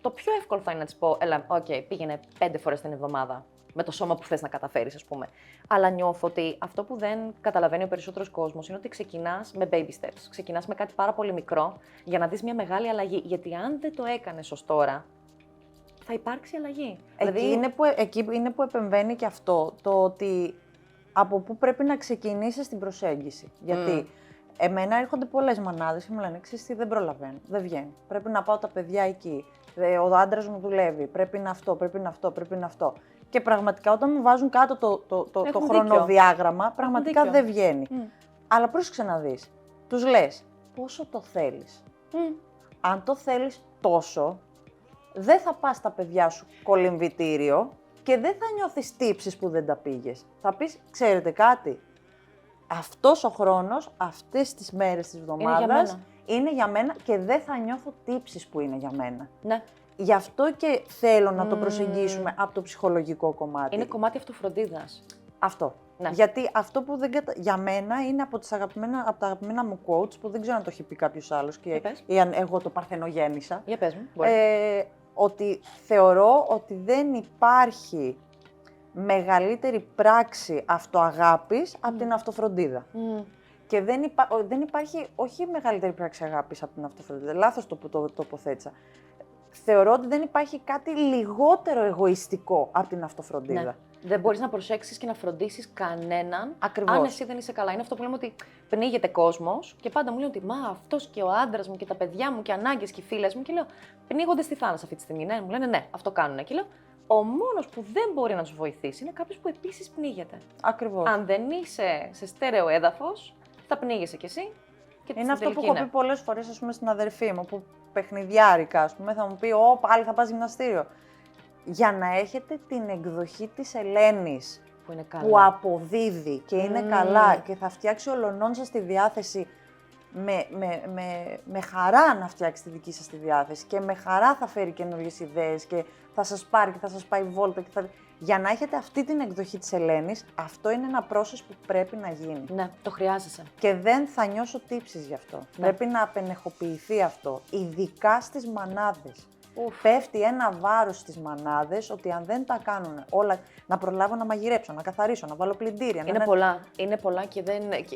Το πιο εύκολο θα είναι να της πω: έλα, πήγαινε 5 φορές την εβδομάδα. Με το σώμα που θες να καταφέρεις, ας πούμε. Αλλά νιώθω ότι αυτό που δεν καταλαβαίνει ο περισσότερος κόσμος είναι ότι ξεκινάς με baby steps. Ξεκινάς με κάτι πάρα πολύ μικρό για να δεις μια μεγάλη αλλαγή. Γιατί αν δεν το έκανες ως τώρα, θα υπάρξει αλλαγή. Εκεί είναι που επεμβαίνει και αυτό, το ότι από πού πρέπει να ξεκινήσεις την προσέγγιση. Γιατί εμένα έρχονται πολλές μανάδες και μου λένε: ξέρεις τι, δεν προλαβαίνω, δεν βγαίνει. Πρέπει να πάω τα παιδιά εκεί. Ο άντρας μου δουλεύει. Πρέπει να αυτό, πρέπει να αυτό, πρέπει να αυτό. Και πραγματικά όταν μου βάζουν κάτω το χρονοδιάγραμμα, πραγματικά δεν βγαίνει. Αλλά πρόσεξε να δεις. Τους λες πόσο το θέλεις. Αν το θέλεις τόσο, δεν θα πας τα παιδιά σου κολυμβητήριο και δεν θα νιώθεις τύψεις που δεν τα πήγες. Θα πεις: ξέρετε κάτι, αυτός ο χρόνος, αυτές τις μέρες της εβδομάδας είναι για μένα και δεν θα νιώθω τύψεις που είναι για μένα. Ναι. Γι' αυτό και θέλω να το προσεγγίσουμε από το ψυχολογικό κομμάτι. Είναι κομμάτι αυτοφροντίδας. Αυτό. Ναι. Γιατί αυτό που για μένα είναι από τα αγαπημένα μου quotes, που δεν ξέρω αν το έχει πει κάποιος άλλος ή αν εγώ το παρθενογέννησα. Για πες μου. Ότι θεωρώ ότι δεν υπάρχει μεγαλύτερη πράξη αυτοαγάπης από την αυτοφροντίδα. Και δεν υπάρχει, όχι μεγαλύτερη πράξη αγάπης από την αυτοφροντίδα, λάθος το τοποθέτησα. Θεωρώ ότι δεν υπάρχει κάτι λιγότερο εγωιστικό από την αυτοφροντίδα. Ναι. Δεν μπορείς να προσέξεις και να φροντίσεις κανέναν. Ακριβώς. Αν εσύ δεν είσαι καλά. Είναι αυτό που λέμε ότι πνίγεται κόσμος και πάντα μου λένε ότι μα αυτός και ο άντρας μου και τα παιδιά μου και ανάγκες και οι φίλες μου. Και λέω: πνίγονται στη θάλασσα αυτή τη στιγμή. Ναι, μου λένε ναι, αυτό κάνουνε. Και λέω: ο μόνος που δεν μπορεί να τους βοηθήσει είναι κάποιος που επίσης πνίγεται. Ακριβώς. Αν δεν είσαι σε στέρεο έδαφος, θα πνίγεσαι κι εσύ. Και είναι αυτό που έχω πει πολλές φορές, ας πούμε, στην αδερφή μου, που παιχνιδιάρικα, ας πούμε, θα μου πει: Ω, πάλι θα πας γυμναστήριο. Για να έχετε την εκδοχή της Ελένης που αποδίδει και είναι καλά και θα φτιάξει ολονών σας τη διάθεση με χαρά να φτιάξει τη δική σας τη διάθεση και με χαρά θα φέρει καινούργιες ιδέες και θα σας πάρει και θα σας πάει βόλτα. Για να έχετε αυτή την εκδοχή της Ελένης, αυτό είναι ένα process που πρέπει να γίνει. Ναι, το χρειάζεσαι. Και δεν θα νιώσω τύψεις γι' αυτό. Ναι. Πρέπει να απενεχοποιηθεί αυτό, ειδικά στις μανάδες. Πέφτει ένα βάρος στις μανάδες ότι αν δεν τα κάνουν όλα, να προλάβω να μαγειρέψω, να καθαρίσω, να βάλω πλυντήρια. Είναι πολλά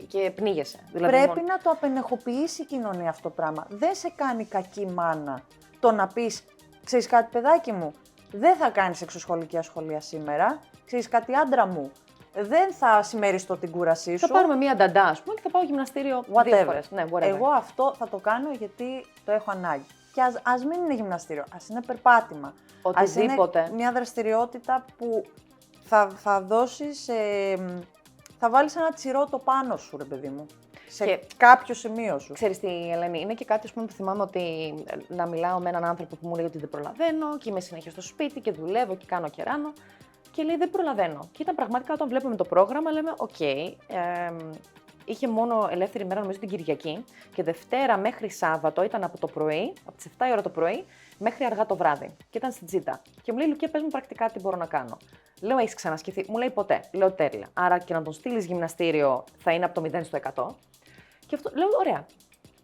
και πνίγεσαι. Δηλαδή πρέπει να το απενεχοποιήσει η κοινωνία αυτό το πράγμα. Δεν σε κάνει κακή μάνα το να πεις: ξέρεις κάτι, παιδάκι μου, δεν θα κάνεις εξωσχολική ασχολία σήμερα. Ξέρεις κάτι, άντρα μου, δεν θα συμμεριστώ την κούρασή σου. Θα πάρουμε μία νταντά, ας πούμε, και θα πάω γυμναστήριο 2 φορές. Ναι, εγώ αυτό θα το κάνω γιατί το έχω ανάγκη. Και ας μην είναι γυμναστήριο, ας είναι περπάτημα. Οτιδήποτε. Ας είναι μια δραστηριότητα που θα δώσεις, θα βάλεις ένα τσιρότο πάνω σου, ρε παιδί μου. Σε κάποιο σημείο σου. Ξέρεις τι, Ελένη, είναι και κάτι, ας πούμε, που θυμάμαι ότι να μιλάω με έναν άνθρωπο που μου λέει ότι δεν προλαβαίνω και είμαι συνέχεια στο σπίτι και δουλεύω και κάνω και ράνω. Και λέει: δεν προλαβαίνω. Και ήταν πραγματικά όταν βλέπουμε το πρόγραμμα, λέμε: είχε μόνο ελεύθερη μέρα, νομίζω, την Κυριακή και Δευτέρα μέχρι Σάββατο ήταν από το πρωί, από τις 7 η ώρα το πρωί, μέχρι αργά το βράδυ. Και ήταν στην Τζίτα. Και μου λέει: Λουκία, πες μου πρακτικά τι μπορώ να κάνω. Λέω: έχεις ξανασκεφτεί? Μου λέει: ποτέ. Λέω: τέλεια. Άρα και να τον στείλεις γυμναστήριο θα είναι από το 0 στο 100. Και αυτό λέω: ωραία.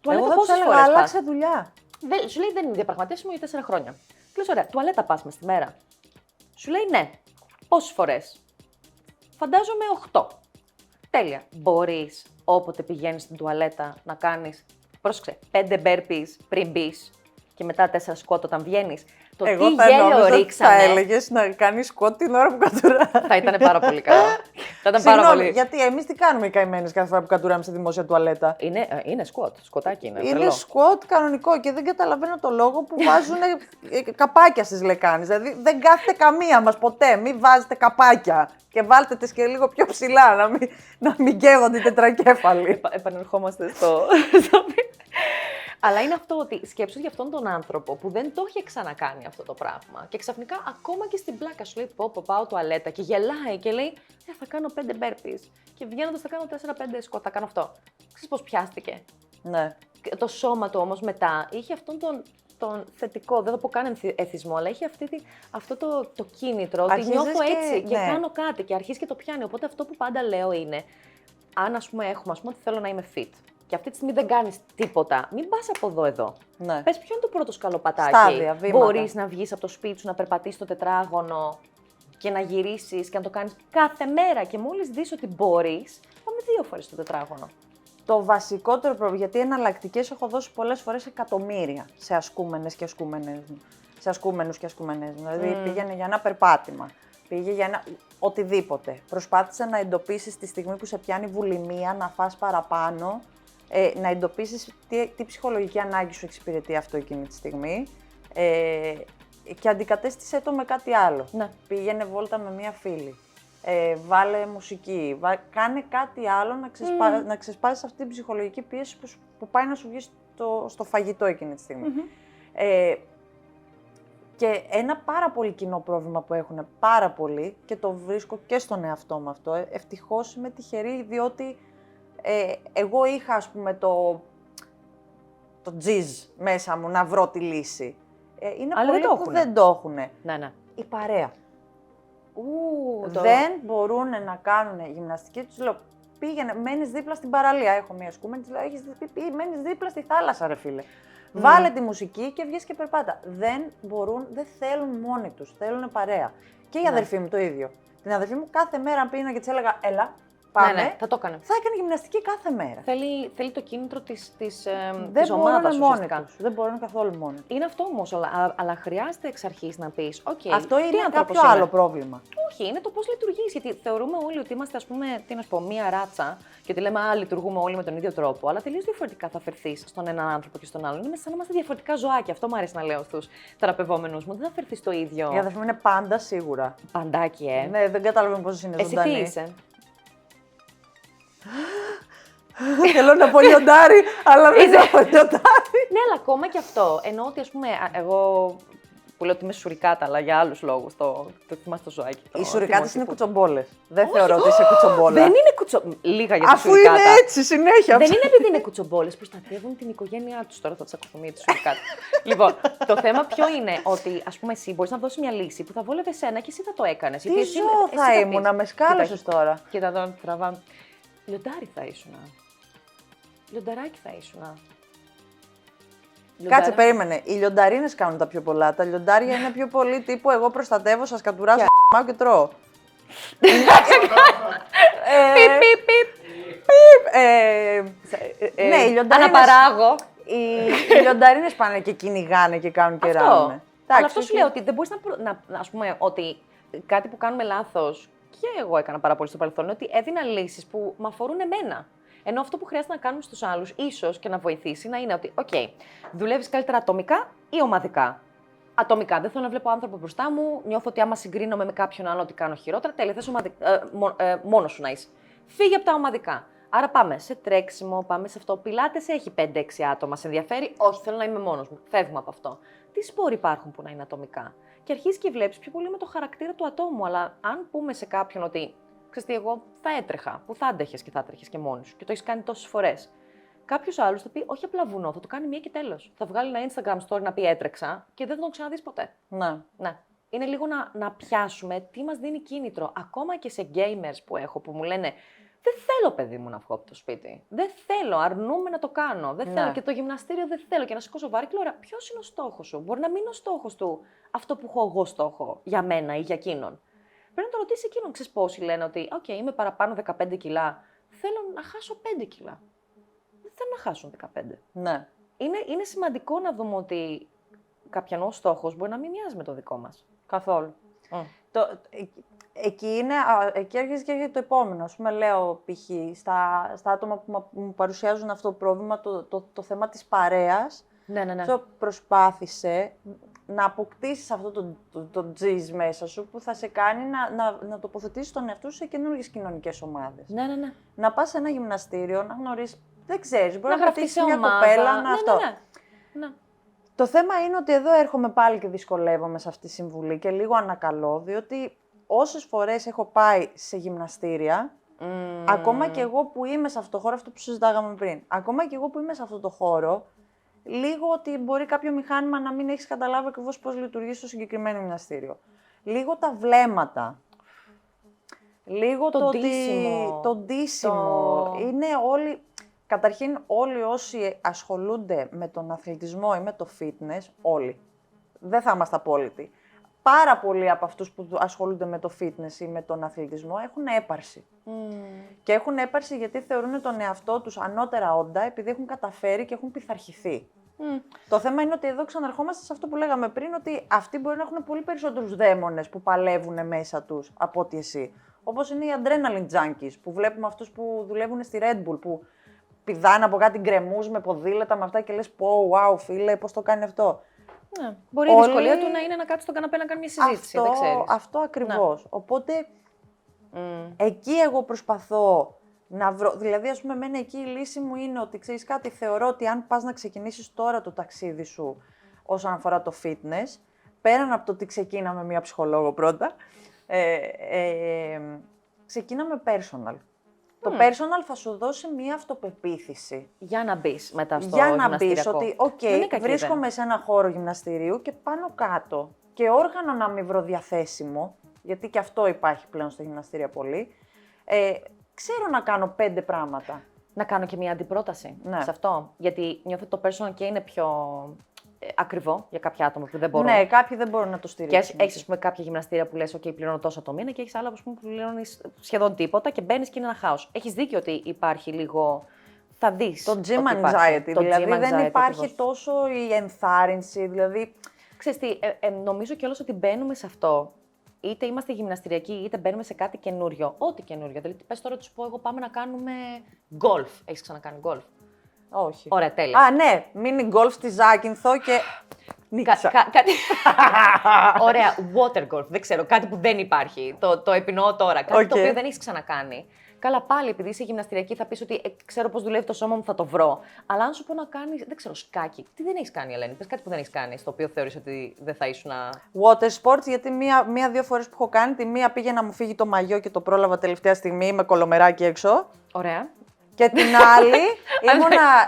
Τουαλέτα πόσες φορές πας? Άλλαξε δουλειά. Σου λέει: δεν είναι διαπραγματεύσιμο για 4 χρόνια. Λέω: ωραία, τουαλέτα πας μες τη μέρα? Σου λέει: ναι. Πόσες φορές? Φαντάζομαι 8. Τέλεια. Μπορείς όποτε πηγαίνεις στην τουαλέτα να κάνεις, πρόσεξε, 5 burpees πριν μπεις και μετά 4 σκότ όταν βγαίνεις. Το εγώ τι γέλιο ρίξανε. Θα έλεγες να κάνεις σκότ την ώρα που κατουράς. Θα ήταν πάρα πολύ καλό. Θα ήταν πάρα πολύ. Γιατί εμείς τι κάνουμε οι καημένες κάθε φορά που κατουράμε σε δημόσια τουαλέτα? Είναι σκοτ. Σκοτάκι είναι. Είναι τρελό. σκοτ κανονικό και δεν καταλαβαίνω το λόγο που βάζουν καπάκια στις λεκάνες. Δηλαδή δεν κάθεται καμία μας ποτέ. Μην βάζετε καπάκια και βάλτε τις και λίγο πιο ψηλά, να μην καίγονται οι τετρακέφαλοι. Επανερχόμαστε στο. Αλλά είναι αυτό ότι σκέψου για αυτόν τον άνθρωπο που δεν το είχε ξανακάνει αυτό το πράγμα. Και ξαφνικά ακόμα και στην πλάκα σου λέει: πάω τουαλέτα και γελάει και λέει: θα κάνω 5 burpees. Και βγαίνοντας θα κάνω 4-5 σκοτ, θα κάνω αυτό. Ξέρεις πώς πιάστηκε. Ναι. Το σώμα του όμως μετά είχε αυτόν τον θετικό, δεν θα πω καν εθισμό, αλλά είχε αυτό το κίνητρο ότι νιώθω έτσι και ναι. κάνω κάτι και αρχίζει και το πιάνει. Οπότε αυτό που πάντα λέω είναι, αν έχουμε ότι θέλω να είμαι fit και αυτή τη στιγμή δεν κάνεις τίποτα, μην πας από εδώ. Ναι. Πες ποιο είναι το πρώτο σκαλοπατάκι. Στάδια, βήματα. Μπορείς να βγεις από το σπίτι σου, να περπατήσεις το τετράγωνο και να γυρίσεις και να το κάνεις κάθε μέρα. Και μόλις δεις ότι μπορείς, πάμε 2 φορές το τετράγωνο. Το βασικότερο πρόβλημα, γιατί εναλλακτικές έχω δώσει πολλές φορές εκατομμύρια σε ασκούμενες και ασκούμενες μου. Σε ασκούμενους και ασκούμενες μου. Δηλαδή πήγαινε για ένα περπάτημα, πήγε για ένα οτιδήποτε. Προσπάθησε να εντοπίσεις τη στιγμή που σε πιάνει βουλημία, να φας παραπάνω, να εντοπίσεις τι ψυχολογική ανάγκη σου εξυπηρετεί αυτό εκείνη τη στιγμή και αντικατέστησέ το με κάτι άλλο. Ναι. Πήγαινε βόλτα με μία φίλη. Βάλε μουσική, κάνε κάτι άλλο να ξεσπάσεις αυτή την ψυχολογική πίεση που πάει να σου βγει στο φαγητό εκείνη τη στιγμή. Και ένα πάρα πολύ κοινό πρόβλημα που έχουν πάρα πολύ και το βρίσκω και στον εαυτό μου αυτό, ευτυχώς είμαι τυχερή διότι εγώ είχα ας πούμε το τζιζ μέσα μου να βρω τη λύση. Είναι αλλά πολλοί που δεν το έχουν. Ναι. Η παρέα. Δεν μπορούν να κάνουν γυμναστική, τους λέω πήγαινε, μένεις δίπλα στην παραλία. Έχω μία ασκούμενη, της λέω μένεις δίπλα στη θάλασσα ρε φίλε. Βάλε τη μουσική και βγες και περπάτα. Δεν μπορούν, δεν θέλουν μόνοι τους, θέλουν παρέα. Και η αδερφή μου το ίδιο. Την αδερφή μου κάθε μέρα αν πήγαινα και της έλεγα έλα, πάμε, Ναι, θα το έκανε. θα έκανε γυμναστική κάθε μέρα. Θέλει το κίνητρο της Δεν ομάδας μπορούν μόνοι τους, δεν μπορούν καθόλου μόνοι τους. Είναι αυτό όμως, αλλά χρειάζεται εξ αρχής να πεις, okay, αυτό είναι κάποιο άλλο πρόβλημα. Όχι, είναι το πώς λειτουργείς, γιατί θεωρούμε όλοι ότι είμαστε, ας πούμε, τι να σου πω, μία ράτσα και ότι λέμε, λειτουργούμε όλοι με τον ίδιο τρόπο, αλλά τελείως διαφορετικά θα φερθείς στον έναν άνθρωπο και στον άλλον. Είναι σαν να είμαστε διαφορετικά ζωάκια. Αυτό μου αρέσει να λέω στους θεραπευόμενους μου. Δεν θα φερθείς το ίδιο. Η αδερφή μου είναι πάντα σίγουρα. Παντάκι, Ναι, δεν καταλαβαίνω πώς είναι ζωντανή. Εσύ τι είσαι? Θέλω να πω λιοντάρι, αλλά δεν έχω λιοντάρι. Ναι, αλλά ακόμα και αυτό. Εννοώ ότι, ας πούμε, εγώ που λέω ότι είμαι σουρικάτα, αλλά για άλλους λόγους. Το θυμάσαι το ζωάκι. Οι σουρικάτες είναι κουτσομπόλες. Δεν θεωρώ ότι είσαι κουτσομπόλα. Δεν είναι κουτσομπόλες. Λίγα για τη αφού σουρικάτα. είναι έτσι συνέχεια. Δεν είναι επειδή είναι κουτσομπόλες. Προστατεύουν την οικογένειά τους. Τώρα θα τσακωθούν τη σουρικάτα. Λοιπόν, το θέμα ποιο είναι ότι, ας πούμε, εσύ μπορείς να δώσεις μια λύση που θα βόλευε εσένα και εσύ θα το έκανες. Τι ζώο θα ήμουν, να με σκάλωσες τώρα. Κοίτα εδώ, τραβάμε. Λιοντάρι θα ήσουνα. Λιονταράκι θα ήσουνα. Κάτσε, περίμενε. Οι λιονταρίνες κάνουν τα πιο πολλά. Τα λιοντάρια είναι πιο πολύ τύπου εγώ προστατεύω, σας κατουράσω, και τρώω. Ναι, οι λιονταρίνες. Αναπαράγω. Οι λιονταρίνες πάνε και κυνηγάνε και κάνουν και ράνουν. Αλλά αυτό σου λέω ότι δεν μπορείς να ας πούμε ότι κάτι που κάνουμε λάθος, και εγώ έκανα πάρα πολύ στο παρελθόν, είναι ότι έδινα λύσεις που με αφορούν εμένα. Ενώ αυτό που χρειάζεται να κάνουμε στους άλλους, ίσως και να βοηθήσει, να είναι ότι, OK, δουλεύεις καλύτερα ατομικά ή ομαδικά. Ατομικά. Δεν θέλω να βλέπω άνθρωπο μπροστά μου, νιώθω ότι άμα συγκρίνομαι με κάποιον άλλο ότι κάνω χειρότερα. Τέλεια, θες μόνος σου να είσαι. Φύγε από τα ομαδικά. Άρα πάμε σε τρέξιμο, πάμε σε αυτό. Πιλάτες έχει 5-6 άτομα. Σε ενδιαφέρει? Όχι, θέλω να είμαι μόνος μου. Φεύγουμε από αυτό. Τι σπόροι υπάρχουν που να είναι ατομικά? Και αρχίζει και βλέπει πιο πολύ με το χαρακτήρα του ατόμου. Αλλά αν πούμε σε κάποιον ότι, ξέρεις τι, εγώ θα έτρεχα, που θα άντεχες και θα έτρεχες και μόνος σου και το έχεις κάνει τόσες φορές. Κάποιος άλλος θα πει, όχι απλά βουνό, θα το κάνει μία και τέλος. Θα βγάλει ένα Instagram story να πει έτρεξα και δεν θα τον ξαναδείς ποτέ. Ναι. Είναι λίγο να πιάσουμε τι μας δίνει κίνητρο. Ακόμα και σε gamers που έχω που μου λένε, δεν θέλω παιδί μου να βγω από το σπίτι. Δεν θέλω, αρνούμαι να το κάνω. Δεν θέλω και το γυμναστήριο δεν θέλω και να σηκώσω βάρη. Και λέω, ποιος είναι ο στόχος σου? Μπορεί να μην είναι ο στόχος του αυτό που έχω εγώ στόχο για μένα ή για εκείνον. Πρέπει να το ρωτήσει εκείνον. Ξέρεις πόσοι λένε ότι, OK, είμαι παραπάνω 15 κιλά. Θέλω να χάσω 5 κιλά. Δεν θέλω να χάσουν 15. Ναι. Είναι σημαντικό να δούμε ότι κάποιανός στόχος μπορεί να μην μοιάζει με το δικό μας. Καθόλου. εκεί έρχεται και έρχεται το επόμενο. Ας πούμε, λέω π.χ. στα άτομα που μου παρουσιάζουν αυτό το πρόβλημα, το θέμα της παρέας. Ναι. Προσπάθησε να αποκτήσεις αυτό το τζιζ μέσα σου που θα σε κάνει να τοποθετήσεις τον εαυτό σου σε καινούργιες κοινωνικές ομάδες. Ναι. Να πας σε ένα γυμναστήριο, να γνωρίσεις, δεν ξέρεις, μπορεί Να να γραφτείς κρατήσεις σε μια ομάδα. κοπέλα, Ναι. αυτό. Ναι. Το θέμα είναι ότι εδώ έρχομαι πάλι και δυσκολεύομαι σε αυτή τη συμβουλή και λίγο ανακαλώ, διότι όσες φορές έχω πάει σε γυμναστήρια, ακόμα και εγώ που είμαι σε αυτό το χώρο, αυτό που συζητάγαμε πριν, ακόμα και εγώ που είμαι σε αυτό το χώρο, λίγο ότι μπορεί κάποιο μηχάνημα να μην έχεις καταλάβει ακριβώς πώς λειτουργεί στο συγκεκριμένο γυμναστήριο. Λίγο τα βλέμματα. Λίγο Το ντύσιμο. το ντύσιμο. Είναι όλοι... Καταρχήν, όλοι όσοι ασχολούνται με τον αθλητισμό ή με το fitness, όλοι, δεν θα είμαστε απόλυτοι. Πάρα πολλοί από αυτούς που ασχολούνται με το fitness ή με τον αθλητισμό έχουν έπαρση. Και έχουν έπαρση γιατί θεωρούν τον εαυτό τους ανώτερα όντα επειδή έχουν καταφέρει και έχουν πειθαρχηθεί. Το θέμα είναι ότι εδώ ξαναρχόμαστε σε αυτό που λέγαμε πριν, ότι αυτοί μπορεί να έχουν πολύ περισσότερους δαίμονες που παλεύουν μέσα τους από ότι εσύ. Όπως είναι οι adrenaline junkies, που βλέπουμε αυτούς που δουλεύουν στη Red Bull, που πηδάνε από κάτι γκρεμούς με ποδήλατα με αυτά και λες πω, wow, φίλε, πώς το κάνει αυτό. Ναι. Μπορεί η δυσκολία του να είναι να κάτσει στον καναπέ να κάνει μια συζήτηση, δεν ξέρεις. Αυτό ακριβώς. Ναι. Οπότε, εκεί εγώ προσπαθώ να βρω, δηλαδή, ας πούμε, εμένα εκεί η λύση μου είναι ότι, ξέρεις κάτι, θεωρώ ότι αν πας να ξεκινήσεις τώρα το ταξίδι σου όσον αφορά το fitness, πέραν από το ότι ξεκίνα με μία ψυχολόγο πρώτα, ξεκίνα με personal. Το personal θα σου δώσει μία αυτοπεποίθηση. Για να μπεις μετά στο γυμναστηριακό. Για να μπεις ότι, βρίσκομαι σε ένα χώρο γυμναστηρίου και πάνω κάτω και όργανο να μην βρω διαθέσιμο, γιατί και αυτό υπάρχει πλέον στα γυμναστήρια πολύ, ξέρω να κάνω 5 πράγματα. Να κάνω και μία αντιπρόταση σε αυτό, γιατί νιώθω ότι το personal και είναι πιο ακριβό για κάποια άτομα που δεν μπορούν. Ναι, κάποιοι δεν μπορούν να το στηρίξουν. Και έχεις, ας πούμε, κάποια γυμναστήρια που λες: OK, πληρώνω τόσο το μήνα, και έχεις άλλα που πληρώνεις σχεδόν τίποτα και μπαίνεις και είναι ένα χάος. Έχεις δίκιο ότι υπάρχει λίγο. Θα δεις. Το gym anxiety. Δηλαδή δεν υπάρχει τόσο η ενθάρρυνση. Δηλαδή. Ξέρεις τι, νομίζω κιόλας ότι μπαίνουμε σε αυτό. Είτε είμαστε γυμναστηριακοί, είτε μπαίνουμε σε κάτι καινούριο. Ό,τι καινούριο. Δηλαδή, πες τώρα, τους πω εγώ, πάμε να κάνουμε γκολφ. Έχεις ξανακάνει γκολφ? Όχι. Ωραία, τέλεια. Α, ναι, μίνι γκολφ στη Ζάκυνθο και. Κάτι. Ωραία, water golf. Δεν ξέρω, κάτι που δεν υπάρχει. Το επινοώ τώρα. Κάτι το οποίο δεν έχεις ξανακάνει. Καλά, πάλι επειδή είσαι γυμναστηριακή, θα πεις ότι ξέρω πώς δουλεύει το σώμα μου, θα το βρω. Αλλά αν σου πω να κάνεις, δεν ξέρω, σκάκι. Τι δεν έχεις κάνει, Ελένη? Πες κάτι που δεν έχεις κάνει, στο οποίο θεωρείς ότι δεν θα ήσουν. Water sports, γιατί μία-δύο φορές που έχω κάνει, τη μία πήγε να μου φύγει το μαγιό και το πρόλαβα τελευταία στιγμή με κολομεράκι έξω. Ωραία. Και την άλλη,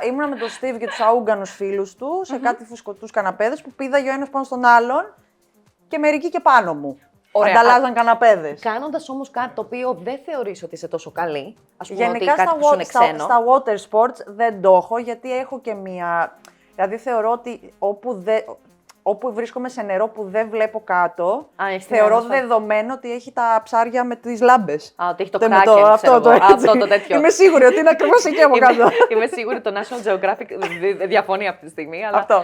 ήμουνα με τον Steve και τους αούγκανους φίλους του σε κάτι φουσκωτούς καναπέδες που πήδαγε ο ένας πάνω στον άλλον και μερικοί και πάνω μου. Ανταλλάζαν καναπέδες. Κάνοντας όμως κάτι το οποίο δεν θεωρείς ότι είσαι τόσο καλή, ας πούμε. Γενικά ότι κάτι που σου είναι ξένο. στα water sports δεν το έχω, γιατί έχω και μία. Δηλαδή θεωρώ ότι όπου βρίσκομαι σε νερό που δεν βλέπω κάτω, θεωρώ δεδομένο ότι έχει τα ψάρια με τις λάμπες. Α, ότι έχει το κράκεν, αυτό το τέτοιο. Είμαι σίγουρη ότι είναι ακριβώς εκεί από κάτω. Είμαι σίγουρη ότι το National Geographic διαφωνεί αυτή τη στιγμή. Αλλά αυτό.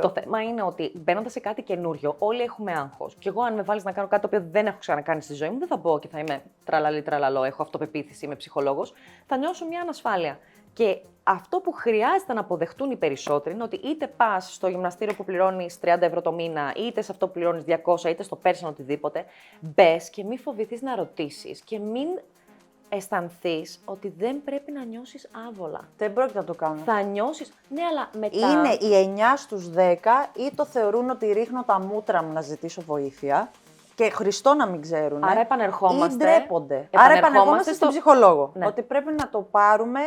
Το θέμα είναι ότι μπαίνοντας σε κάτι καινούριο, όλοι έχουμε άγχος. Και εγώ, αν με βάλεις να κάνω κάτι το οποίο δεν έχω ξανακάνει στη ζωή μου, δεν θα πω και θα είμαι τραλαλή τραλαλό, έχω αυτοπεποίθηση, είμαι ψυχολόγος. Θα νιώσω μια ανασφάλεια. Και αυτό που χρειάζεται να αποδεχτούν οι περισσότεροι είναι ότι είτε πας στο γυμναστήριο που πληρώνεις 30 ευρώ το μήνα, είτε σε αυτό που πληρώνεις 200, είτε στο personal οτιδήποτε, μπες και μην φοβηθείς να ρωτήσεις και μην αισθανθείς ότι δεν πρέπει να νιώσεις άβολα. Δεν πρόκειται να το κάνω. Θα νιώσεις. Ναι, αλλά μετά. Είναι οι 9 στους 10 ή το θεωρούν ότι ρίχνω τα μούτρα μου να ζητήσω βοήθεια. Και Χριστό να μην ξέρουν. Άρα επανερχόμαστε. Ή ντρέπονται. Άρα επανερχόμαστε στον ψυχολόγο. Ναι. Ότι πρέπει να το πάρουμε.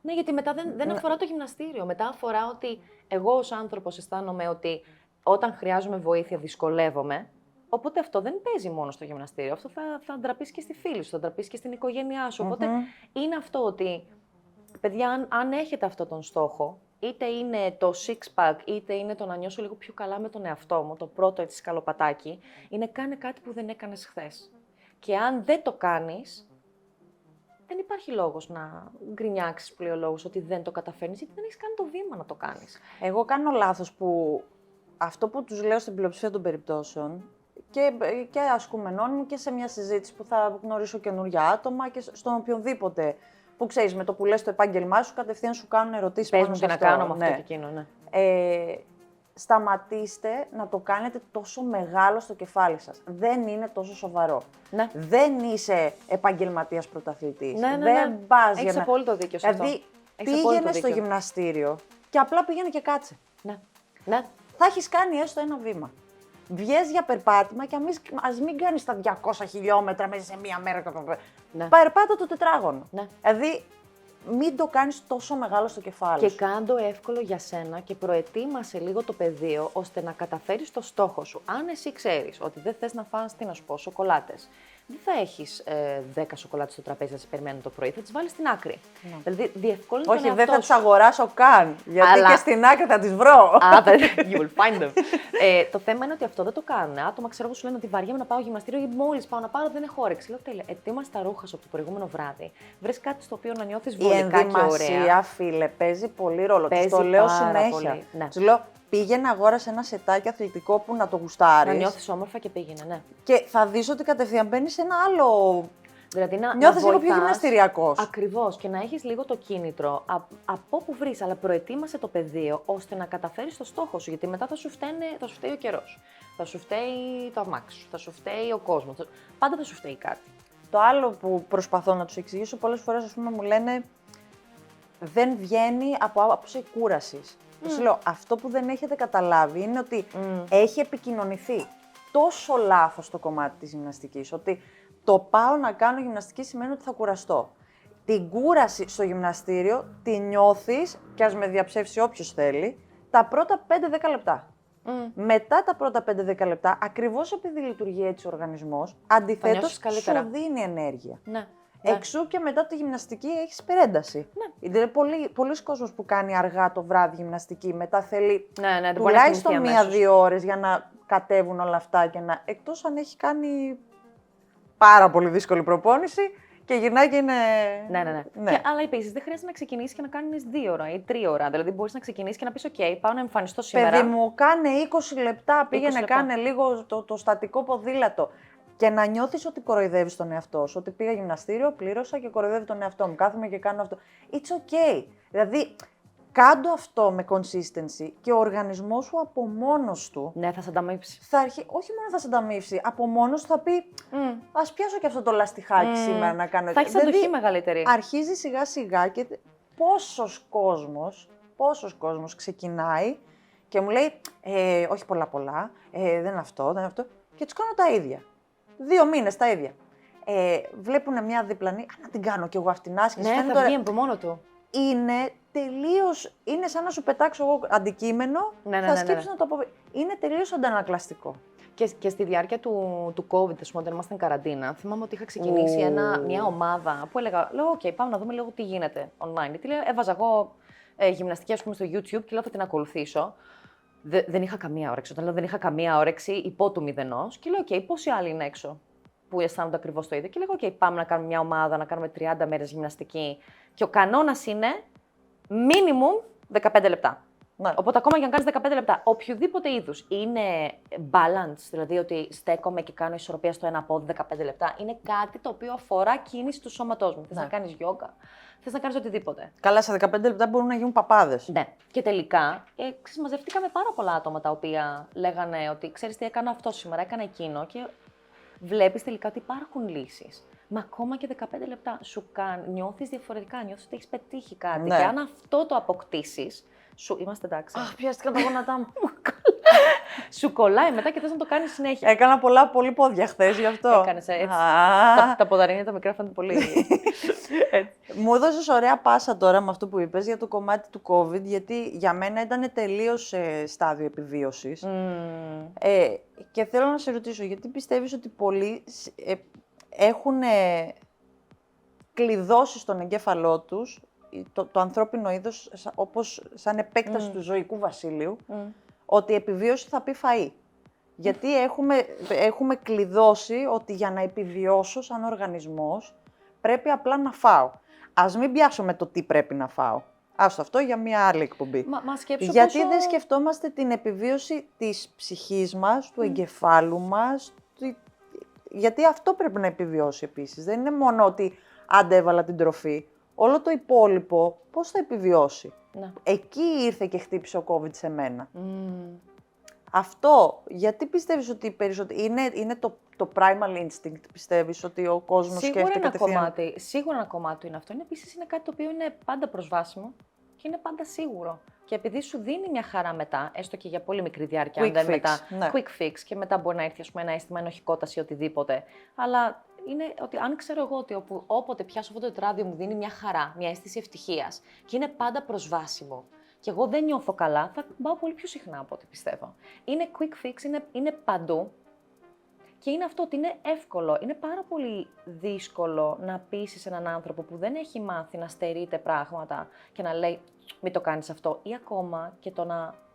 Ναι, γιατί μετά δεν αφορά το γυμναστήριο. Μετά αφορά ότι εγώ ως άνθρωπος αισθάνομαι ότι όταν χρειάζομαι βοήθεια δυσκολεύομαι. Οπότε αυτό δεν παίζει μόνο στο γυμναστήριο. Αυτό θα ντραπείς και στη φίλη σου, θα ντραπείς και στην οικογένειά σου. Οπότε είναι αυτό ότι, παιδιά, αν έχετε αυτόν τον στόχο, είτε είναι το six-pack, είτε είναι το να νιώσω λίγο πιο καλά με τον εαυτό μου, το πρώτο έτσι σκαλοπατάκι, είναι κάνε κάτι που δεν έκανες χθες. Και αν δεν το κάνεις, δεν υπάρχει λόγος να γκρινιάξεις πλειολόγους ότι δεν το καταφέρνεις, γιατί δεν έχεις κάνει το βήμα να το κάνεις. Εγώ κάνω λάθος που αυτό που τους λέω στην πλειοψηφία των περιπτώσεων, και ασκούμενών μου και σε μια συζήτηση που θα γνωρίσω καινούργια άτομα και στον οποιονδήποτε που ξέρεις, με το που λες το επάγγελμά σου, κατευθείαν σου κάνουν ερωτήσεις. Πες μου τι να κάνω με αυτό και εκείνο, ναι. Σταματήστε να το κάνετε τόσο μεγάλο στο κεφάλι σας. Δεν είναι τόσο σοβαρό. Ναι. Δεν είσαι επαγγελματίας πρωταθλητής. Ναι. Δεν πας Έχεις απόλυτο δίκιο σε αυτό. Δηλαδή, Έχεις πήγαινε στο γυμναστήριο και απλά πήγαινε και κάτσε. Ναι. Θα έχεις κάνει έστω ένα βήμα. Βγες για περπάτημα και ας μην κάνεις τα 200 χιλιόμετρα μέσα σε μία μέρα. Ναι. Περπάτα το τετράγωνο. Ναι. Δηλαδή, μην το κάνεις τόσο μεγάλο στο κεφάλι Και σου. κάντο εύκολο για σένα και προετοίμασε λίγο το πεδίο ώστε να καταφέρεις το στόχο σου. Αν εσύ ξέρεις ότι δεν θες να φας, τι να σου πω, σοκολάτες, δεν θα έχεις 10 σοκολάτες στο τραπέζι να σε περιμένουν το πρωί, θα τις βάλεις στην άκρη. Ναι. Δηλαδή, διευκόλυνε Όχι, τον δεν θα εαυτό τις σου. αγοράσω καν, γιατί Αλλά- και στην άκρη θα τις βρω. You will find them. Το θέμα είναι ότι αυτό δεν το κάνουν. Άτομα ξέρω που σου λένε ότι βαριέμαι να πάω γυμναστήριο ή μόλις πάω να πάρω δεν έχω όρεξη. Λέω τέλεια, ετοίμασε τα ρούχα σου από το προηγούμενο βράδυ. Βρες κάτι στο οποίο να νιώθεις Η βολικά και ωραία. ενδυμασία, φίλε, παίζει πολύ ρόλο. Τους Παίζει το λέω πάρα συνέχεια. πολύ, ναι. Τους λέω, πήγαινε αγόρασε ένα σετάκι αθλητικό που να το γουστάρεις. Να νιώθεις όμορφα και πήγαινε, ναι. Και θα δεις ότι κατευθείαν μπαίνεις σε ένα άλλο. Δηλαδή Νιώθεις λίγο πιο γυμναστηριακός. Ακριβώς και να έχεις λίγο το κίνητρο από όπου βρεις, αλλά προετοίμασε το πεδίο ώστε να καταφέρεις το στόχο σου. Γιατί μετά θα σου φταίει ο καιρός, θα σου φταίει το αμάξι σου, θα σου φταίει ο κόσμος. Πάντα θα σου φταίει κάτι. Το άλλο που προσπαθώ να τους εξηγήσω, πολλές φορές ας πούμε, μου λένε δεν βγαίνει από άποψη κούρασης. Τους λέω, αυτό που δεν έχετε καταλάβει είναι ότι έχει επικοινωνηθεί τόσο λάθος το κομμάτι της γυμναστικής, ότι το πάω να κάνω γυμναστική σημαίνει ότι θα κουραστώ. Την κούραση στο γυμναστήριο τη νιώθεις, και ας με διαψεύσει όποιος θέλει, τα πρώτα 5-10 λεπτά. Μετά τα πρώτα 5-10 λεπτά, ακριβώς επειδή λειτουργεί έτσι ο οργανισμός, αντιθέτως νιώσεις καλύτερα. σου δίνει ενέργεια. Ναι. Εξού και μετά τη γυμναστική έχεις υπερένταση. Ναι. Δηλαδή, πολλοί κόσμος που κάνει αργά το βράδυ γυμναστική, μετά θέλει Ναι, δεν μπορεί να τουλάχιστον κοιμηθεί αμέσως. 1-2 ώρες για να κατέβουν όλα αυτά και να. Εκτός αν έχει κάνει πάρα πολύ δύσκολη προπόνηση και γυρνάει και είναι. Ναι. Αλλά επίσης δεν χρειάζεται να ξεκινήσεις και να κάνεις 2 ώρα ή 3 ώρα. Δηλαδή μπορείς να ξεκινήσεις και να πεις: OK, πάω να εμφανιστώ σήμερα. Παιδί μου, κάνε 20 λεπτά, πήγαινε, λεπτά. κάνε λίγο το στατικό ποδήλατο. Και να νιώθεις ότι κοροϊδεύεις τον εαυτό σου. Ότι πήγα γυμναστήριο, πλήρωσα και κοροϊδεύω τον εαυτό μου. Κάθομαι και κάνω αυτό. It's okay. Δηλαδή, κάντο αυτό με consistency και ο οργανισμός σου από μόνος του. Ναι, θα σε ανταμείψει. Όχι μόνο θα σε ανταμείψει, από μόνος του θα πει ας πιάσω και αυτό το λαστιχάκι σήμερα να κάνω. Θα έχεις αντοχή μεγαλύτερη. Αρχίζει σιγά σιγά και πόσος κόσμος ξεκινάει και μου λέει όχι πολλά, δεν είναι αυτό, και τους κάνω τα ίδια. 2 μήνες τα ίδια. Βλέπουν μια διπλανή, να την κάνω κι εγώ αυτήν άσχηση. Ναι, θα βγει από μόνο του. Είναι σαν να σου πετάξω εγώ αντικείμενο, θα σκύψεις να το αποβεί. Είναι τελείως αντανακλαστικό. Και στη διάρκεια του COVID, ας πούμε, όταν ήμασταν καραντίνα, θυμάμαι ότι είχα ξεκινήσει μια ομάδα που λέω, OK, πάμε να δούμε λίγο τι γίνεται online. Γιατί έβαζα εγώ γυμναστική, ας πούμε, στο YouTube και λέω θα την ακολουθήσω. Δεν είχα καμία όρεξη. Όταν λέω δεν είχα καμία όρεξη, υπό του μηδενός. Και λέω, OK, πόσοι άλλοι είναι έξω που αισθάνονται ακριβώς το ίδιο. Και λέγω, OK, πάμε να κάνουμε μια ομάδα, να κάνουμε 30 μέρες γυμναστική. Και ο κανόνας είναι minimum 15 λεπτά. Ναι. Οπότε, ακόμα και αν κάνεις 15 λεπτά, οποιοδήποτε είδους είναι balance, δηλαδή ότι στέκομαι και κάνω ισορροπία στο ένα πόδι 15 λεπτά, είναι κάτι το οποίο αφορά κίνηση του σώματός μου. Θες να κάνεις γιόγκα, θες να κάνεις οτιδήποτε. Καλά, σε 15 λεπτά μπορούν να γίνουν παπάδες. Ναι. Και τελικά, μαζευτήκαμε πάρα πολλά άτομα τα οποία λέγανε ότι ξέρεις τι, έκανα αυτό σήμερα, έκανα εκείνο και βλέπεις τελικά ότι υπάρχουν λύσεις. Μα ακόμα και 15 λεπτά νιώθεις διαφορετικά, νιώθεις ότι έχεις πετύχει κάτι. Ναι. Και αν αυτό το αποκτήσεις, είμαστε εντάξει. Αχ, πιάστηκα τα γόνατά μου. Σου κολλάει μετά και θες να το κάνεις συνέχεια. Έκανα πολύ πόδια χθες γι' αυτό. Έκανες έτσι. Α. Τα ποδαρίνια τα μικρά φαίνονται πολύ. Μου έδωσες ωραία πάσα τώρα με αυτό που είπες για το κομμάτι του COVID, γιατί για μένα ήταν τελείως σε στάδιο επιβίωσης. Και θέλω να σε ρωτήσω, γιατί πιστεύεις ότι πολλοί έχουν κλειδώσει στον εγκέφαλό τους το ανθρώπινο είδος όπως σαν επέκταση του ζωικού βασίλειου, ότι η επιβίωση θα πει φαΐ. Γιατί έχουμε κλειδώσει ότι για να επιβιώσω σαν οργανισμός πρέπει απλά να φάω. Ας μην πιάσουμε το τι πρέπει να φάω. άστο αυτό για μια άλλη εκπομπή. Μα σκέψου Γιατί πόσο... δεν σκεφτόμαστε την επιβίωση της ψυχής μας, του εγκεφάλου μας, γιατί αυτό πρέπει να επιβιώσει επίσης. Δεν είναι μόνο ότι άντε έβαλα την τροφή. Όλο το υπόλοιπο πώς θα επιβιώσει. Ναι. Εκεί ήρθε και χτύπησε ο COVID σε μένα. Αυτό, γιατί πιστεύεις ότι είναι το primal instinct, πιστεύεις ότι ο κόσμος σκέφτεται κατευθείαν? Σίγουρα ένα κομμάτι είναι αυτό. Επίσης είναι κάτι το οποίο είναι πάντα προσβάσιμο και είναι πάντα σίγουρο. Και επειδή σου δίνει μια χαρά μετά, έστω και για πολύ μικρή διάρκεια, αν δεν μετά, quick fix, και μετά μπορεί να έρθει ένα αίσθημα ενοχικότητας ή οτιδήποτε. Αλλά είναι ότι αν ξέρω εγώ ότι όποτε πιάσω αυτό το τετράδιο μου δίνει μια χαρά, μια αίσθηση ευτυχίας και είναι πάντα προσβάσιμο, και εγώ δεν νιώθω καλά, θα πάω πολύ πιο συχνά από ό,τι πιστεύω. Είναι quick fix, είναι παντού. Και είναι αυτό ότι είναι εύκολο. Είναι πάρα πολύ δύσκολο να πείσεις έναν άνθρωπο που δεν έχει μάθει να στερείται πράγματα και να λέει μην το κάνεις αυτό, ή ακόμα και το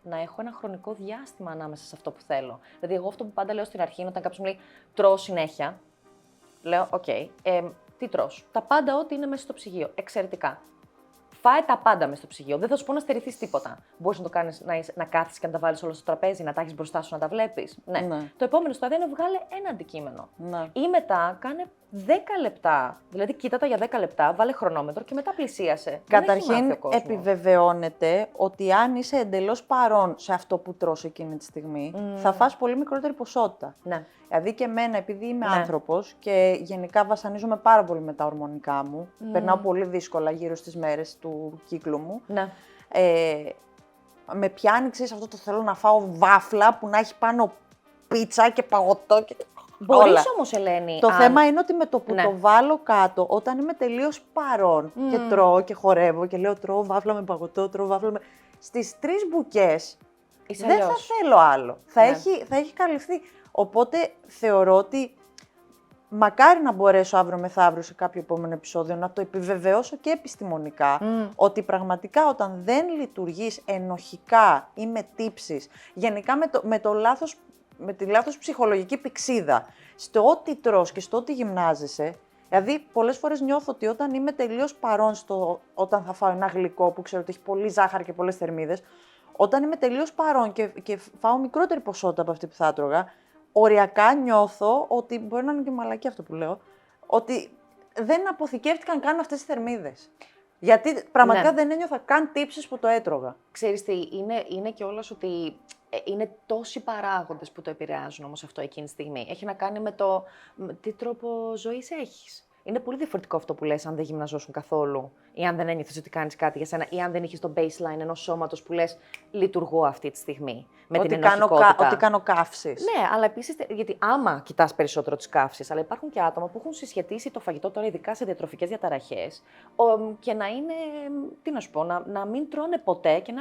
να έχω ένα χρονικό διάστημα ανάμεσα σε αυτό που θέλω. Δηλαδή, εγώ αυτό που πάντα λέω στην αρχή είναι όταν κάποιος μου λέει τρώω συνέχεια, λέω οκ, τι τρως? Τα πάντα ό,τι είναι μέσα στο ψυγείο. Εξαιρετικά. Φάε τα πάντα μέσα στο ψυγείο. Δεν θα σου πω να στερηθείς τίποτα. Μπορείς να το κάνεις, να κάθεις και να τα βάλεις όλα στο τραπέζι, να τα έχεις μπροστά σου, να τα βλέπεις. Ναι. Το επόμενο στάδιο είναι βγάλε ένα αντικείμενο. Ναι. Ή μετά κάνε 10 λεπτά. Δηλαδή, κοίτα τα για 10 λεπτά, βάλε χρονόμετρο και μετά πλησίασε. Καταρχήν, επιβεβαιώνεται ότι αν είσαι εντελώς παρόν σε αυτό που τρως εκείνη τη στιγμή, θα φας πολύ μικρότερη ποσότητα. Ναι. Δηλαδή και εμένα, επειδή είμαι άνθρωπος και γενικά βασανίζομαι πάρα πολύ με τα ορμονικά μου, περνάω πολύ δύσκολα γύρω στις μέρες του κύκλου μου. Ναι. Με πιάνει, ξέρεις, αυτό το θέλω να φάω βάφλα που να έχει πάνω πίτσα και παγωτό και... Μπορείς όμως, Ελένη. Το θέμα είναι ότι με το που το βάλω κάτω, όταν είμαι τελείως παρόν και τρώω και χορεύω και λέω τρώω βάφλα με παγωτό, τρώω βάφλα με... Στις 3 μπουκές δεν θα θέλω άλλο. Θα έχει καλυφθεί. Οπότε θεωρώ ότι μακάρι να μπορέσω αύριο μεθαύριο σε κάποιο επόμενο επεισόδιο να το επιβεβαιώσω και επιστημονικά, ότι πραγματικά όταν δεν λειτουργείς ενοχικά ή με τύψεις, γενικά με τη λάθος ψυχολογική πηξίδα, στο ό,τι τρως και στο ό,τι γυμνάζεσαι, δηλαδή πολλές φορές νιώθω ότι όταν είμαι τελείως παρόν όταν θα φάω ένα γλυκό που ξέρω ότι έχει πολύ ζάχαρη και πολλές θερμίδες, όταν είμαι τελείως παρόν και φάω μικρότερη ποσότητα από αυτή που θα έτρωγα, οριακά νιώθω ότι, μπορεί να είναι και μαλακή αυτό που λέω, ότι δεν αποθηκεύτηκαν καν αυτές τις θερμίδες. Γιατί πραγματικά δεν ένιωθα καν τύψεις που το έτρωγα. Ξέρεις τι, είναι και όλος ότι είναι τόσοι παράγοντες που το επηρεάζουν όμως αυτό εκείνη τη στιγμή. Έχει να κάνει με το τι τρόπο ζωής έχεις. Είναι πολύ διαφορετικό αυτό που λες αν δεν γυμναζόσουν καθόλου ή αν δεν ένιωθες ότι κάνεις κάτι για σένα ή αν δεν είχες το baseline ενός σώματος που λες λειτουργώ αυτή τη στιγμή με την ενοχικότητα. Ότι κάνω καύσεις. Ναι, αλλά επίσης, γιατί άμα κοιτάς περισσότερο τις καύσεις, αλλά υπάρχουν και άτομα που έχουν συσχετίσει το φαγητό τώρα ειδικά σε διατροφικές διαταραχές και να είναι, τι να σου πω, να μην τρώνε ποτέ και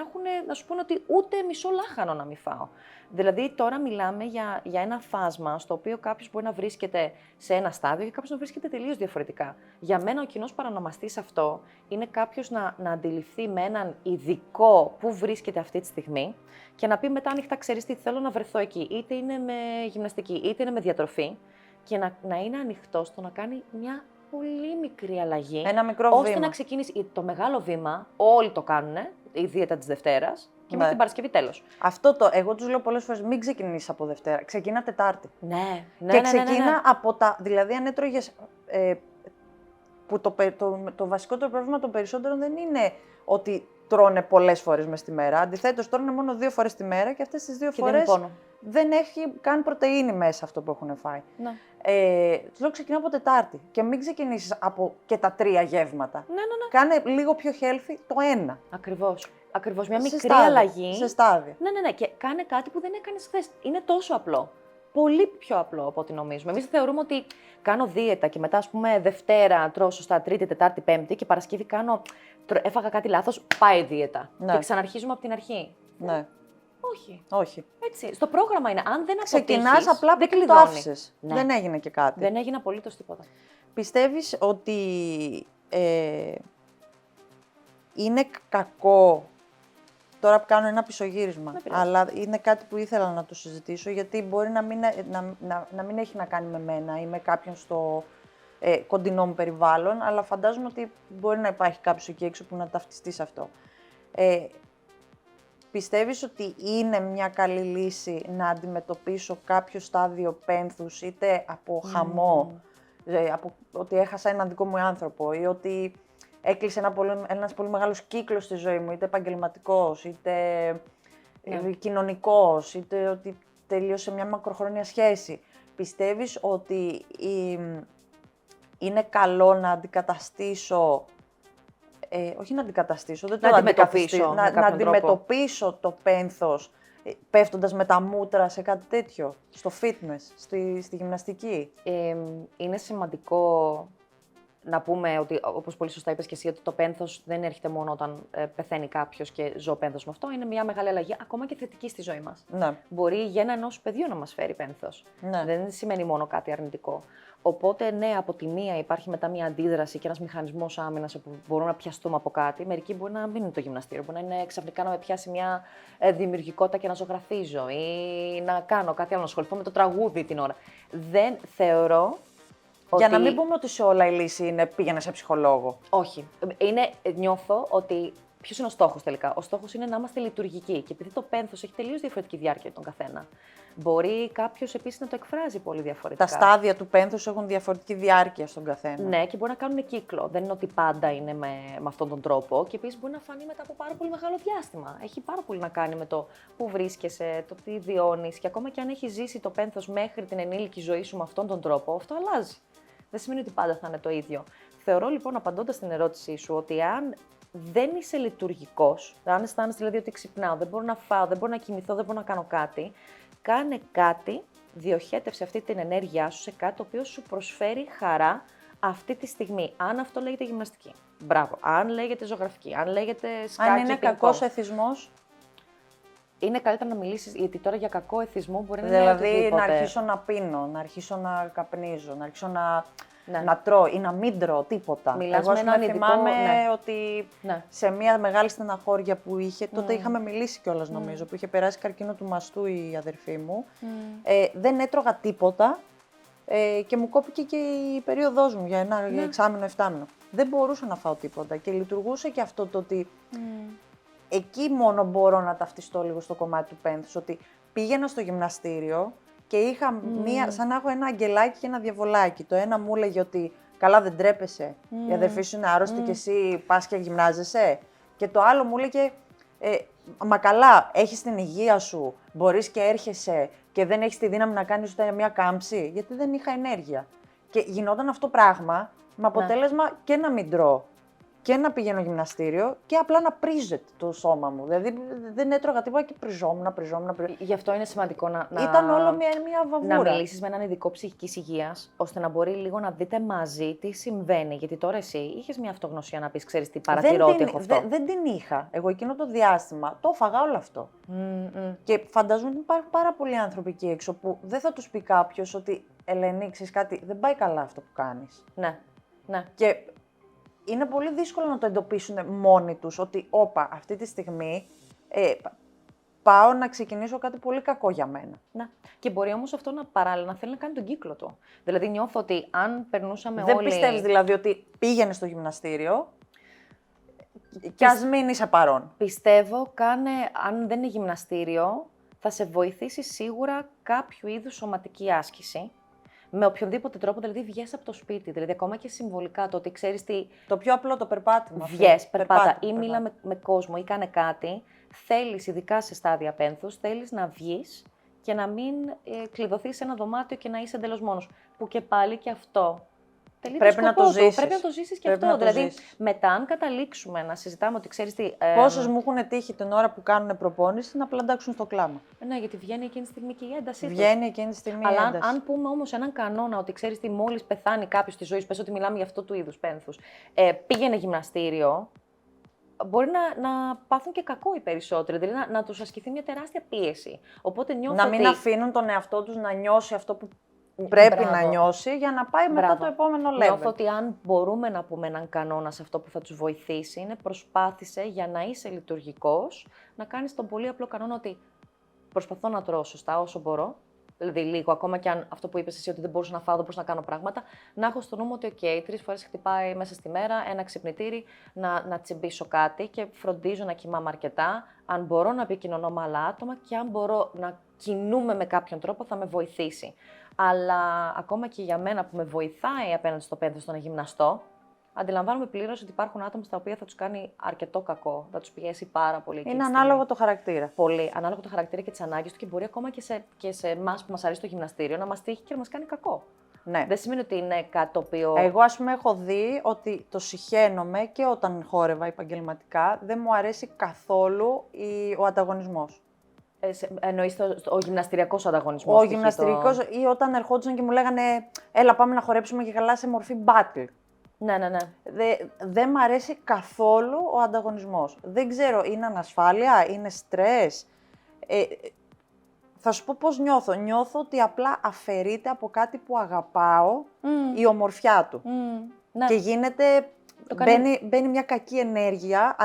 να σου πούνε ότι ούτε μισό λάχανο να μην φάω. Δηλαδή, τώρα μιλάμε για ένα φάσμα στο οποίο κάποιος μπορεί να βρίσκεται σε ένα στάδιο και κάποιος να βρίσκεται τελείως διαφορετικά. Για μένα, ο κοινός παρανομαστής αυτό είναι κάποιος να αντιληφθεί με έναν ειδικό που βρίσκεται αυτή τη στιγμή και να πει μετά ανοιχτά, ξέρεις τι, θέλω να βρεθώ εκεί. Είτε είναι με γυμναστική, είτε είναι με διατροφή, και να είναι ανοιχτό στο να κάνει μια πολύ μικρή αλλαγή. Ένα μικρό ώστε βήμα. να ξεκινήσει το μεγάλο βήμα, όλοι το κάνουν, η δίαιτα της Δευτέρας. Και μέχρι την Παρασκευή τέλος. Εγώ τους λέω πολλές φορές, μην ξεκινήσεις από Δευτέρα, ξεκίνα Τετάρτη. Ναι. Και ξεκίνα από τα, δηλαδή αν έτρωγες, που το βασικότερο πρόβλημα των περισσότερων δεν είναι ότι τρώνε πολλές φορές μες τη μέρα. Αντιθέτως, τρώνε μόνο 2 φορές τη μέρα και αυτές τις 2 φορές δεν έχει καν πρωτεΐνη μέσα αυτό που έχουν φάει. Ναι. Τους λέω ξεκινά από Τετάρτη και μην ξεκινήσεις από και τα 3 γεύματα. Ναι. Κάνε λίγο πιο healthy το 1. Ακριβώς, μια μικρή αλλαγή. Σε στάδια. Ναι, και κάνε κάτι που δεν έκανες χθες. Είναι τόσο απλό. Πολύ πιο απλό από ό,τι νομίζουμε. Εμείς θεωρούμε ότι κάνω δίαιτα και μετά, ας πούμε, Δευτέρα τρώω σωστά, Τρίτη, Τετάρτη, Πέμπτη και Παρασκευή έφαγα κάτι λάθος, πάει η δίαιτα. Ναι. Και ξαναρχίζουμε από την αρχή. Ναι. Όχι. Έτσι. Στο πρόγραμμα είναι. Αν δεν αποτύχεις, ξεκινάς απλά που το άφησες. Ναι. Δεν έγινε και κάτι. Δεν έγινε απολύτως τίποτα. Πιστεύεις ότι είναι κακό, τώρα που κάνω ένα πισωγύρισμα, αλλά είναι κάτι που ήθελα να το συζητήσω, γιατί μπορεί να μην έχει να κάνει με μένα ή με κάποιον στο κοντινό μου περιβάλλον, αλλά φαντάζομαι ότι μπορεί να υπάρχει κάποιος εκεί έξω που να ταυτιστεί σε αυτό. Πιστεύεις ότι είναι μια καλή λύση να αντιμετωπίσω κάποιο στάδιο πένθους, είτε από χαμό, από ότι έχασα έναν δικό μου άνθρωπο ή ότι έκλεισε ένας πολύ μεγάλος κύκλος στη ζωή μου, είτε επαγγελματικός, είτε κοινωνικός, είτε ότι τελείωσε μια μακροχρόνια σχέση. Πιστεύεις ότι είναι καλό να αντικαταστήσω, όχι να αντικαταστήσω, δεν το αντικαταστήσω, να αντιμετωπίσω το πένθος πέφτοντας με τα μούτρα σε κάτι τέτοιο, στο fitness, στη γυμναστική. Είναι σημαντικό να πούμε ότι, όπως πολύ σωστά είπες και εσύ, ότι το πένθος δεν έρχεται μόνο όταν πεθαίνει κάποιος και ζω πένθος με αυτό. Είναι μια μεγάλη αλλαγή, ακόμα και θετική στη ζωή μας. Ναι. Μπορεί η γέννα ενός παιδιού να μας φέρει πένθος. Ναι. Δεν σημαίνει μόνο κάτι αρνητικό. Οπότε, ναι, από τη μία υπάρχει μετά μια αντίδραση και ένας μηχανισμός άμυνας που μπορούμε να πιαστούμε από κάτι. Μερικοί μπορεί να μην είναι το γυμναστήριο, μπορεί να είναι ξαφνικά να με πιάσει μια δημιουργικότητα και να ζωγραφίζω ή να κάνω κάτι άλλο, να ασχοληθώ με το τραγούδι την ώρα. Δεν θεωρώ. Για να μην πούμε ότι σε όλα η λύση είναι πήγαινε σε ψυχολόγο. Όχι. Νιώθω ότι. Ποιος είναι ο στόχος τελικά? Ο στόχος είναι να είμαστε λειτουργικοί. Και επειδή το πένθος έχει τελείως διαφορετική διάρκεια για τον καθένα, μπορεί κάποιος επίσης να το εκφράζει πολύ διαφορετικά. Τα στάδια του πένθους έχουν διαφορετική διάρκεια στον καθένα. Ναι, και μπορεί να κάνουν κύκλο. Δεν είναι ότι πάντα είναι με αυτόν τον τρόπο. Και επίσης μπορεί να φανεί μετά από πάρα πολύ μεγάλο διάστημα. Έχει πάρα πολύ να κάνει με το πού βρίσκεσαι, το τι βιώνεις. Και ακόμα και αν έχει ζήσει το πένθος μέχρι την ενήλικη ζωή σου με αυτόν τον τρόπο, αυτό αλλάζει. Δεν σημαίνει ότι πάντα θα είναι το ίδιο. Θεωρώ λοιπόν, απαντώντας στην ερώτησή σου, ότι αν δεν είσαι λειτουργικός, αν αισθάνεσαι δηλαδή ότι ξυπνάω, δεν μπορώ να φάω, δεν μπορώ να κοιμηθώ, δεν μπορώ να κάνω κάτι, κάνε κάτι, διοχέτευσε αυτή την ενέργειά σου σε κάτι το οποίο σου προσφέρει χαρά αυτή τη στιγμή. Αν αυτό λέγεται γυμναστική, μπράβο. Αν λέγεται ζωγραφική, αν λέγεται σκάκι, αν είναι κακός εθισμός. Είναι καλύτερα να μιλήσεις, γιατί τώρα για κακό εθισμό μπορεί να δηλαδή, είναι οτιδήποτε. να αρχίσω να πίνω, να αρχίσω να καπνίζω, να αρχίσω Ναι. να τρώω ή να μην τρώω τίποτα. Μιλάς Εγώ με έναν ειδικό, θυμάμαι ναι. ότι Ναι. σε μια μεγάλη στεναχώρια που είχε, τότε είχαμε μιλήσει κιόλας νομίζω, που είχε περάσει καρκίνο του μαστού η αδερφή μου. Δεν έτρωγα τίποτα και μου κόπηκε και η περίοδός μου για ένα εξάμηνο, εφτάμηνο. Δεν μπορούσα να φάω τίποτα και λειτουργούσε και αυτό το ότι εκεί μόνο μπορώ να ταυτιστώ λίγο στο κομμάτι του πένθους, ότι πήγαινα στο γυμναστήριο και είχα σαν να έχω ένα αγγελάκι και ένα διαβολάκι. Το ένα μου έλεγε ότι καλά δεν τρέπεσαι, η αδερφή σου είναι άρρωστη και εσύ πας και γυμνάζεσαι. Και το άλλο μου έλεγε, μα καλά, έχεις την υγεία σου, μπορείς και έρχεσαι και δεν έχεις τη δύναμη να κάνεις ούτε μια κάμψη, γιατί δεν είχα ενέργεια. Και γινόταν αυτό πράγμα με αποτέλεσμα και να μην τρώω και να πηγαίνω γυμναστήριο και απλά να πρίζεται το σώμα μου. Δηλαδή δεν έτρωγα τίποτα και πριζόμουν. Γι' αυτό είναι σημαντικό Ήταν όλο μια βαβούρα. Να μιλήσεις με έναν ειδικό ψυχικής υγείας, ώστε να μπορεί λίγο να δείτε μαζί τι συμβαίνει. Γιατί τώρα εσύ είχες μια αυτογνωσία να πεις, ξέρεις τι, παρατηρώ ότι έχω αυτό. Δεν την είχα. Εγώ εκείνο το διάστημα το έφαγα όλο αυτό. Και φανταζόμαι ότι υπάρχουν πάρα πολλοί άνθρωποι εκεί έξω που δεν θα τους πει κάποιος ότι Ελένη, ξέρεις κάτι, δεν πάει καλά αυτό που κάνεις. Ναι. Και είναι πολύ δύσκολο να το εντοπίσουν μόνοι τους, ότι όπα, αυτή τη στιγμή πάω να ξεκινήσω κάτι πολύ κακό για μένα. Ναι. Και μπορεί όμως αυτό παράλληλα να θέλει να κάνει τον κύκλο του. Δηλαδή νιώθω ότι αν περνούσαμε Δεν όλοι... πιστεύεις δηλαδή ότι πήγαινε στο γυμναστήριο και ας μην είσαι παρόν. Πιστεύω, αν δεν είναι γυμναστήριο, θα σε βοηθήσει σίγουρα κάποιο είδους σωματική άσκηση. Με οποιονδήποτε τρόπο, δηλαδή βγες από το σπίτι. Δηλαδή, ακόμα και συμβολικά το ότι ξέρεις τι. Το πιο απλό, το περπάτημα. Βγες, περπάτα ή μίλα με κόσμο ή κάνε κάτι. Θέλεις, ειδικά σε στάδια πένθους, θέλεις να βγεις και να μην κλειδωθείς σε ένα δωμάτιο και να είσαι εντελώς μόνος. Που και πάλι και αυτό. Πρέπει να το ζήσεις. Πρέπει να το ζήσεις και αυτό. Δηλαδή, μετά, αν καταλήξουμε να συζητάμε ότι ξέρεις τι. Πόσες μου έχουν τύχει την ώρα που κάνουν προπόνηση να πλαντάξουν στο κλάμα. Ναι, γιατί βγαίνει εκείνη τη στιγμή και η ένταση. Βγαίνει εκείνη τη στιγμή η ένταση. Αλλά αν πούμε όμως έναν κανόνα ότι ξέρεις τι, μόλις πεθάνει κάποιος στη ζωή σου, πες ότι μιλάμε για αυτό του είδους πένθους, πήγαινε γυμναστήριο, μπορεί να πάθουν και κακό οι περισσότεροι, δηλαδή να τους ασκηθεί μια τεράστια πίεση. Οπότε νιώθω να μην αφήνουν τον εαυτό τους να νιώσει αυτό που πρέπει να νιώσει για να πάει μετά το επόμενο level. Νιώθω ότι αν μπορούμε να πούμε έναν κανόνα σε αυτό που θα τους βοηθήσει, είναι προσπάθησε για να είσαι λειτουργικός, να κάνεις τον πολύ απλό κανόνα ότι προσπαθώ να τρώω σωστά όσο μπορώ, Δηλαδή, λίγο, ακόμα και αν αυτό που είπες εσύ ότι δεν μπορούσα να φάω, δεν μπορούσα να κάνω πράγματα, να έχω στο νου μου ότι, OK, 3 φορές χτυπάει μέσα στη μέρα ένα ξυπνητήρι, να τσιμπήσω κάτι και φροντίζω να κοιμάμαι αρκετά. Αν μπορώ να επικοινωνώ με άλλα άτομα και αν μπορώ να κινούμαι με κάποιον τρόπο, θα με βοηθήσει. Αλλά ακόμα και για μένα που με βοηθάει απέναντι στο πένθος στο να γυμναστώ, αντιλαμβάνομαι πλήρως ότι υπάρχουν άτομα στα οποία θα τους κάνει αρκετό κακό, θα τους πιέσει πάρα πολύ. Είναι ανάλογο το χαρακτήρα. Πολύ. Ανάλογο το χαρακτήρα και τις ανάγκες του και μπορεί ακόμα και σε εμάς που μας αρέσει το γυμναστήριο να μας τύχει και να μας κάνει κακό. Ναι. Δεν σημαίνει ότι είναι κάτι το οποίο. Εγώ, ας πούμε, έχω δει ότι το συχαίνομαι και όταν χόρευα επαγγελματικά, δεν μου αρέσει καθόλου ο ανταγωνισμός. Εννοείς ο γυμναστηριακός ανταγωνισμός. Ο γυμναστηρικός ή όταν ερχόντουσαν και μου λέγανε έλα πάμε να χορέψουμε και καλά σε μορφή battle. Ναι. Δεν μ' αρέσει καθόλου ο ανταγωνισμός. Δεν ξέρω, είναι ανασφάλεια, είναι στρες. Θα σου πω πώς νιώθω. Νιώθω ότι απλά αφαιρείται από κάτι που αγαπάω η ομορφιά του. Ναι. Και γίνεται, μπαίνει μια κακή ενέργεια.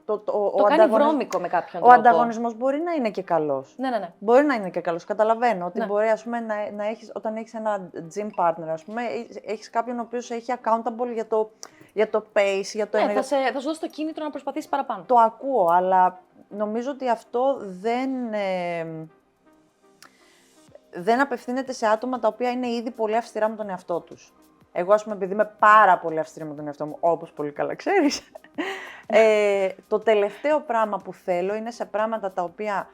Το κάνει βρώμικο με κάποιον τρόπο. Ο ανταγωνισμός μπορεί να είναι και καλός. Ναι. Μπορεί να είναι και καλός. Καταλαβαίνω ότι μπορεί, ας πούμε, να έχεις, όταν έχεις ένα gym partner, ας πούμε, έχεις κάποιον ο οποίος έχει accountable για το pace, για το θα σου δώσει το κίνητρο να προσπαθήσεις παραπάνω. Το ακούω, αλλά νομίζω ότι αυτό δεν απευθύνεται σε άτομα τα οποία είναι ήδη πολύ αυστηρά με τον εαυτό τους. Εγώ, ας πούμε, επειδή είμαι πάρα πολύ αυστηρή με τον εαυτό μου, όπως πολύ καλά ξέρεις, το τελευταίο πράγμα που θέλω είναι σε πράγματα τα οποία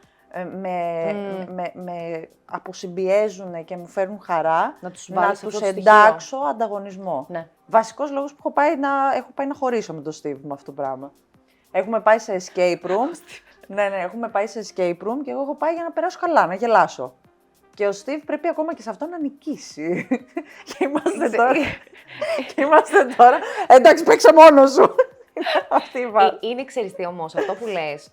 με αποσυμπιέζουν και μου φέρνουν χαρά, να τους εντάξω ανταγωνισμό. Ναι. Βασικός λόγος που έχω πάει να χωρίσω με τον Steve με αυτό το πράγμα. Έχουμε πάει σε escape room. Ναι, έχουμε πάει σε escape room και εγώ έχω πάει για να περάσω καλά, να γελάσω. Και ο Steve πρέπει ακόμα και σε αυτό να νικήσει. Και είμαστε τώρα. Εντάξει, παίξε μόνος σου. Αυτή η είναι, ξέρεις τι όμως, αυτό που λες,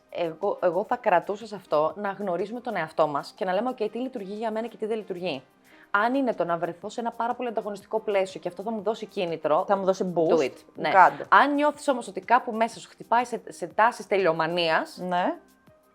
εγώ θα κρατούσα σε αυτό να γνωρίζουμε τον εαυτό μας και να λέμε OK, τι λειτουργεί για μένα και τι δεν λειτουργεί. Αν είναι το να βρεθώ σε ένα πάρα πολύ ανταγωνιστικό πλαίσιο και αυτό θα μου δώσει κίνητρο. Θα μου δώσει boost. Do it. Ναι. Αν νιώθεις όμως ότι κάπου μέσα σου χτυπάει σε τάσεις τελειομανίας. Ναι.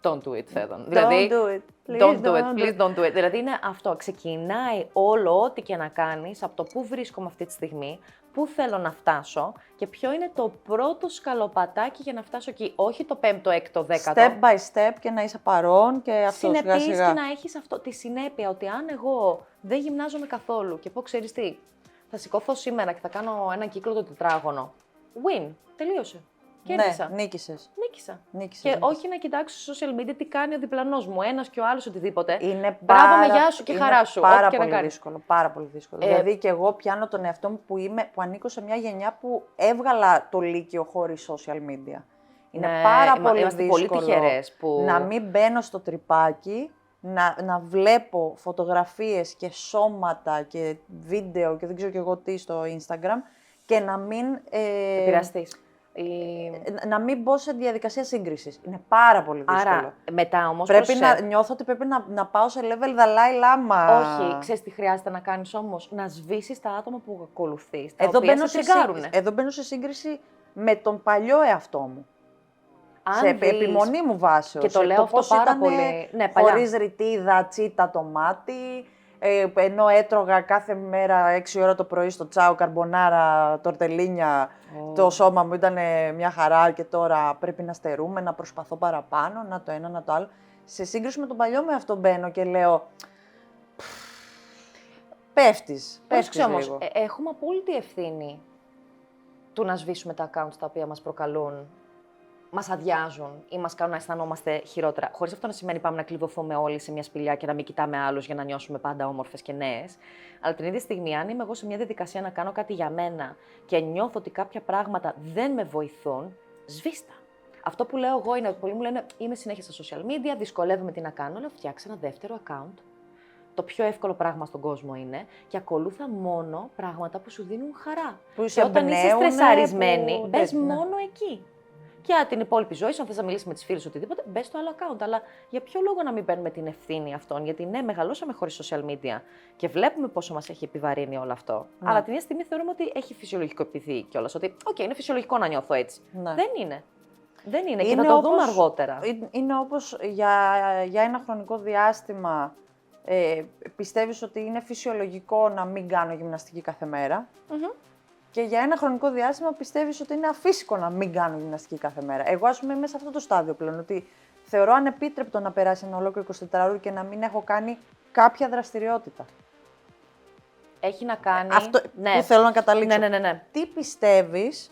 Don't do it, Φέδων. Δηλαδή, do it. Please don't do it. Δηλαδή είναι αυτό. Ξεκινάει όλο ό,τι και να κάνεις από το πού βρίσκομαι αυτή τη στιγμή, πού θέλω να φτάσω και ποιο είναι το πρώτο σκαλοπατάκι για να φτάσω εκεί. Όχι το 5ο, 6ο, 10ο. Step by step και να είσαι παρόν και αυτό σιγά σιγά. Και να έχεις αυτό, τη συνέπεια ότι αν εγώ δεν γυμνάζομαι καθόλου και πω ξέρεις τι, θα σηκωθώ σήμερα και θα κάνω έναν κύκλο το τετράγωνο. Win. Τελείωσε. Κέρδισα. Ναι, νίκησες. Και όχι να κοιτάξω στο social media τι κάνει ο διπλανός μου, ένας και ο άλλος οτιδήποτε. Μπράβο με γεια σου και χαρά σου. Πάρα πολύ δύσκολο. Δηλαδή και εγώ πιάνω τον εαυτό μου που ανήκω σε μια γενιά που έβγαλα το Λύκειο χωρίς social media. Είναι πάρα πολύ δύσκολο να μην μπαίνω στο τρυπάκι, να βλέπω φωτογραφίες και σώματα και βίντεο και δεν ξέρω και εγώ τι στο Instagram και να μην επηρεαστείς. Να μην μπω σε διαδικασία σύγκρισης. Είναι πάρα πολύ δύσκολο. Άρα, μετά όμως νιώθω ότι πρέπει να πάω σε level Dalai Lama. Όχι, ξέρεις τι χρειάζεται να κάνεις όμως, να σβήσεις τα άτομα που ακολουθείς, Εδώ μπαίνω σε σύγκριση με τον παλιό εαυτό μου. Σε επιμονή μου βάσεως. Και το λέω αυτό πάρα πολύ. Ναι, χωρίς ρητίδα, τσίτα το μάτι, ενώ έτρωγα κάθε μέρα 6 ώρα το πρωί στο τσάο, καρμπονάρα, τορτελίνια, το σώμα μου ήταν μια χαρά και τώρα πρέπει να στερούμε, να προσπαθώ παραπάνω, να το ένα, να το άλλο. Σε σύγκριση με τον παλιό με αυτό μπαίνω και λέω, πέφτεις όμως, λίγο. Έχουμε απόλυτη ευθύνη του να σβήσουμε τα accounts τα οποία μας προκαλούν, μας αδειάζουν ή μας κάνουν να αισθανόμαστε χειρότερα. Χωρίς αυτό να σημαίνει πάμε να κλειδωθούμε όλοι σε μια σπηλιά και να μην κοιτάμε άλλους για να νιώσουμε πάντα όμορφες και νέες. Αλλά την ίδια στιγμή, αν είμαι εγώ σε μια διαδικασία να κάνω κάτι για μένα και νιώθω ότι κάποια πράγματα δεν με βοηθούν, σβήστα. Αυτό που λέω εγώ είναι ότι πολλοί μου λένε είμαι συνέχεια στα social media, δυσκολεύομαι τι να κάνω. Λέω φτιάξε ένα δεύτερο account. Το πιο εύκολο πράγμα στον κόσμο είναι και ακολούθα μόνο πράγματα που σου δίνουν χαρά. Και όταν είσαι στρεσαρισμένη, μπες μόνο εκεί. Και την υπόλοιπη ζωή σου, αν θες να μιλήσεις με τις φίλες οτιδήποτε, μπες στο άλλο account. Αλλά για ποιο λόγο να μην παίρνουμε την ευθύνη αυτών? Γιατί ναι, μεγαλώσαμε χωρίς social media και βλέπουμε πόσο μας έχει επιβαρύνει όλο αυτό. Ναι. Αλλά την ίδια στιγμή θεωρούμε ότι έχει φυσιολογικοποιηθεί κιόλας. Ότι, είναι φυσιολογικό να νιώθω έτσι. Ναι. Δεν είναι. Δεν είναι. Και θα το δούμε αργότερα. Είναι όπως για ένα χρονικό διάστημα πιστεύεις ότι είναι φυσιολογικό να μην κάνω γυμναστική κάθε μέρα. Και για ένα χρονικό διάστημα πιστεύεις ότι είναι αφύσικο να μην κάνω γυμναστική κάθε μέρα. Εγώ, ας πούμε, είμαι σε αυτό το στάδιο πλέον, ότι θεωρώ ανεπίτρεπτο να περάσει ένα ολόκληρο 24ωρο και να μην έχω κάνει κάποια δραστηριότητα. Έχει να κάνει... Αυτό που θέλω να καταλήξω. Ναι. Τι πιστεύεις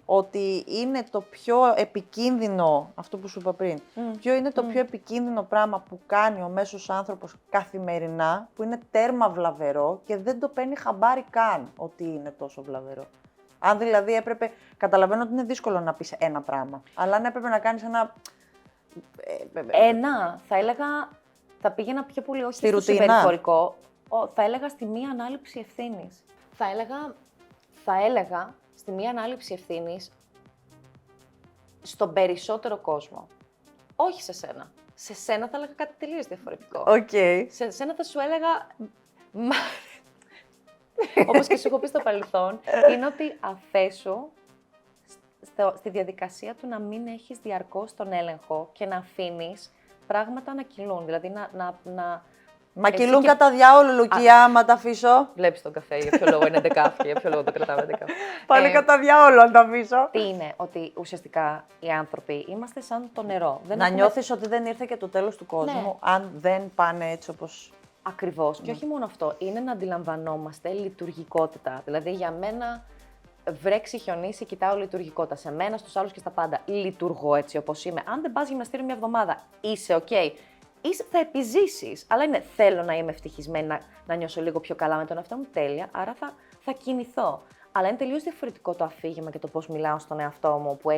ότι είναι το πιο επικίνδυνο, αυτό που σου είπα πριν, ποιο είναι το πιο επικίνδυνο πράγμα που κάνει ο μέσος άνθρωπος καθημερινά, που είναι τέρμα βλαβερό και δεν το παίρνει χαμπάρι καν ότι είναι τόσο βλαβερό. Αν δηλαδή έπρεπε, καταλαβαίνω ότι είναι δύσκολο να πεις ένα πράγμα, αλλά αν έπρεπε να κάνεις ένα... Θα έλεγα, θα πήγαινα πιο πολύ όχι στη στο ρουτίνα. συμπεριφορικό, θα έλεγα στη μία ανάληψη ευθύνης. Θα έλεγα στη μία ανάληψη ευθύνης στον περισσότερο κόσμο. Όχι σε σένα. Σε σένα θα έλεγα κάτι τελείως διαφορετικό. Σε σένα θα σου έλεγα... Όπως και σου έχω πει στο παρελθόν, είναι ότι αφέσου στη διαδικασία του να μην έχεις διαρκώς τον έλεγχο και να αφήνεις πράγματα να κυλούν. Δηλαδή Μα κυλούν κατά διάολο, Λουκία, άμα τα αφήσω. Βλέπεις τον καφέ, για ποιο λόγο είναι 11, για ποιο λόγο το κρατάμε 11. Πάλι κατά διάολο, αν τα αφήσω. Τι είναι, ότι ουσιαστικά οι άνθρωποι είμαστε σαν το νερό. Νιώθεις ότι δεν ήρθε και το τέλος του κόσμου, Ναι. αν δεν πάνε έτσι όπως... Ακριβώς. Και όχι μόνο αυτό, είναι να αντιλαμβανόμαστε λειτουργικότητα. Δηλαδή για μένα βρέξει, χιονίσει, κοιτάω λειτουργικότητα. Σε μένα, στους άλλους και στα πάντα. Λειτουργώ έτσι όπως είμαι. Αν δεν πας γυμναστήριο μια εβδομάδα, είσαι OK. Θα επιζήσεις, αλλά είναι θέλω να είμαι ευτυχισμένη, να νιώσω λίγο πιο καλά με τον εαυτό μου, τέλεια, άρα θα κινηθώ. Αλλά είναι τελείως διαφορετικό το αφήγημα και το πώς μιλάω στον εαυτό μου, που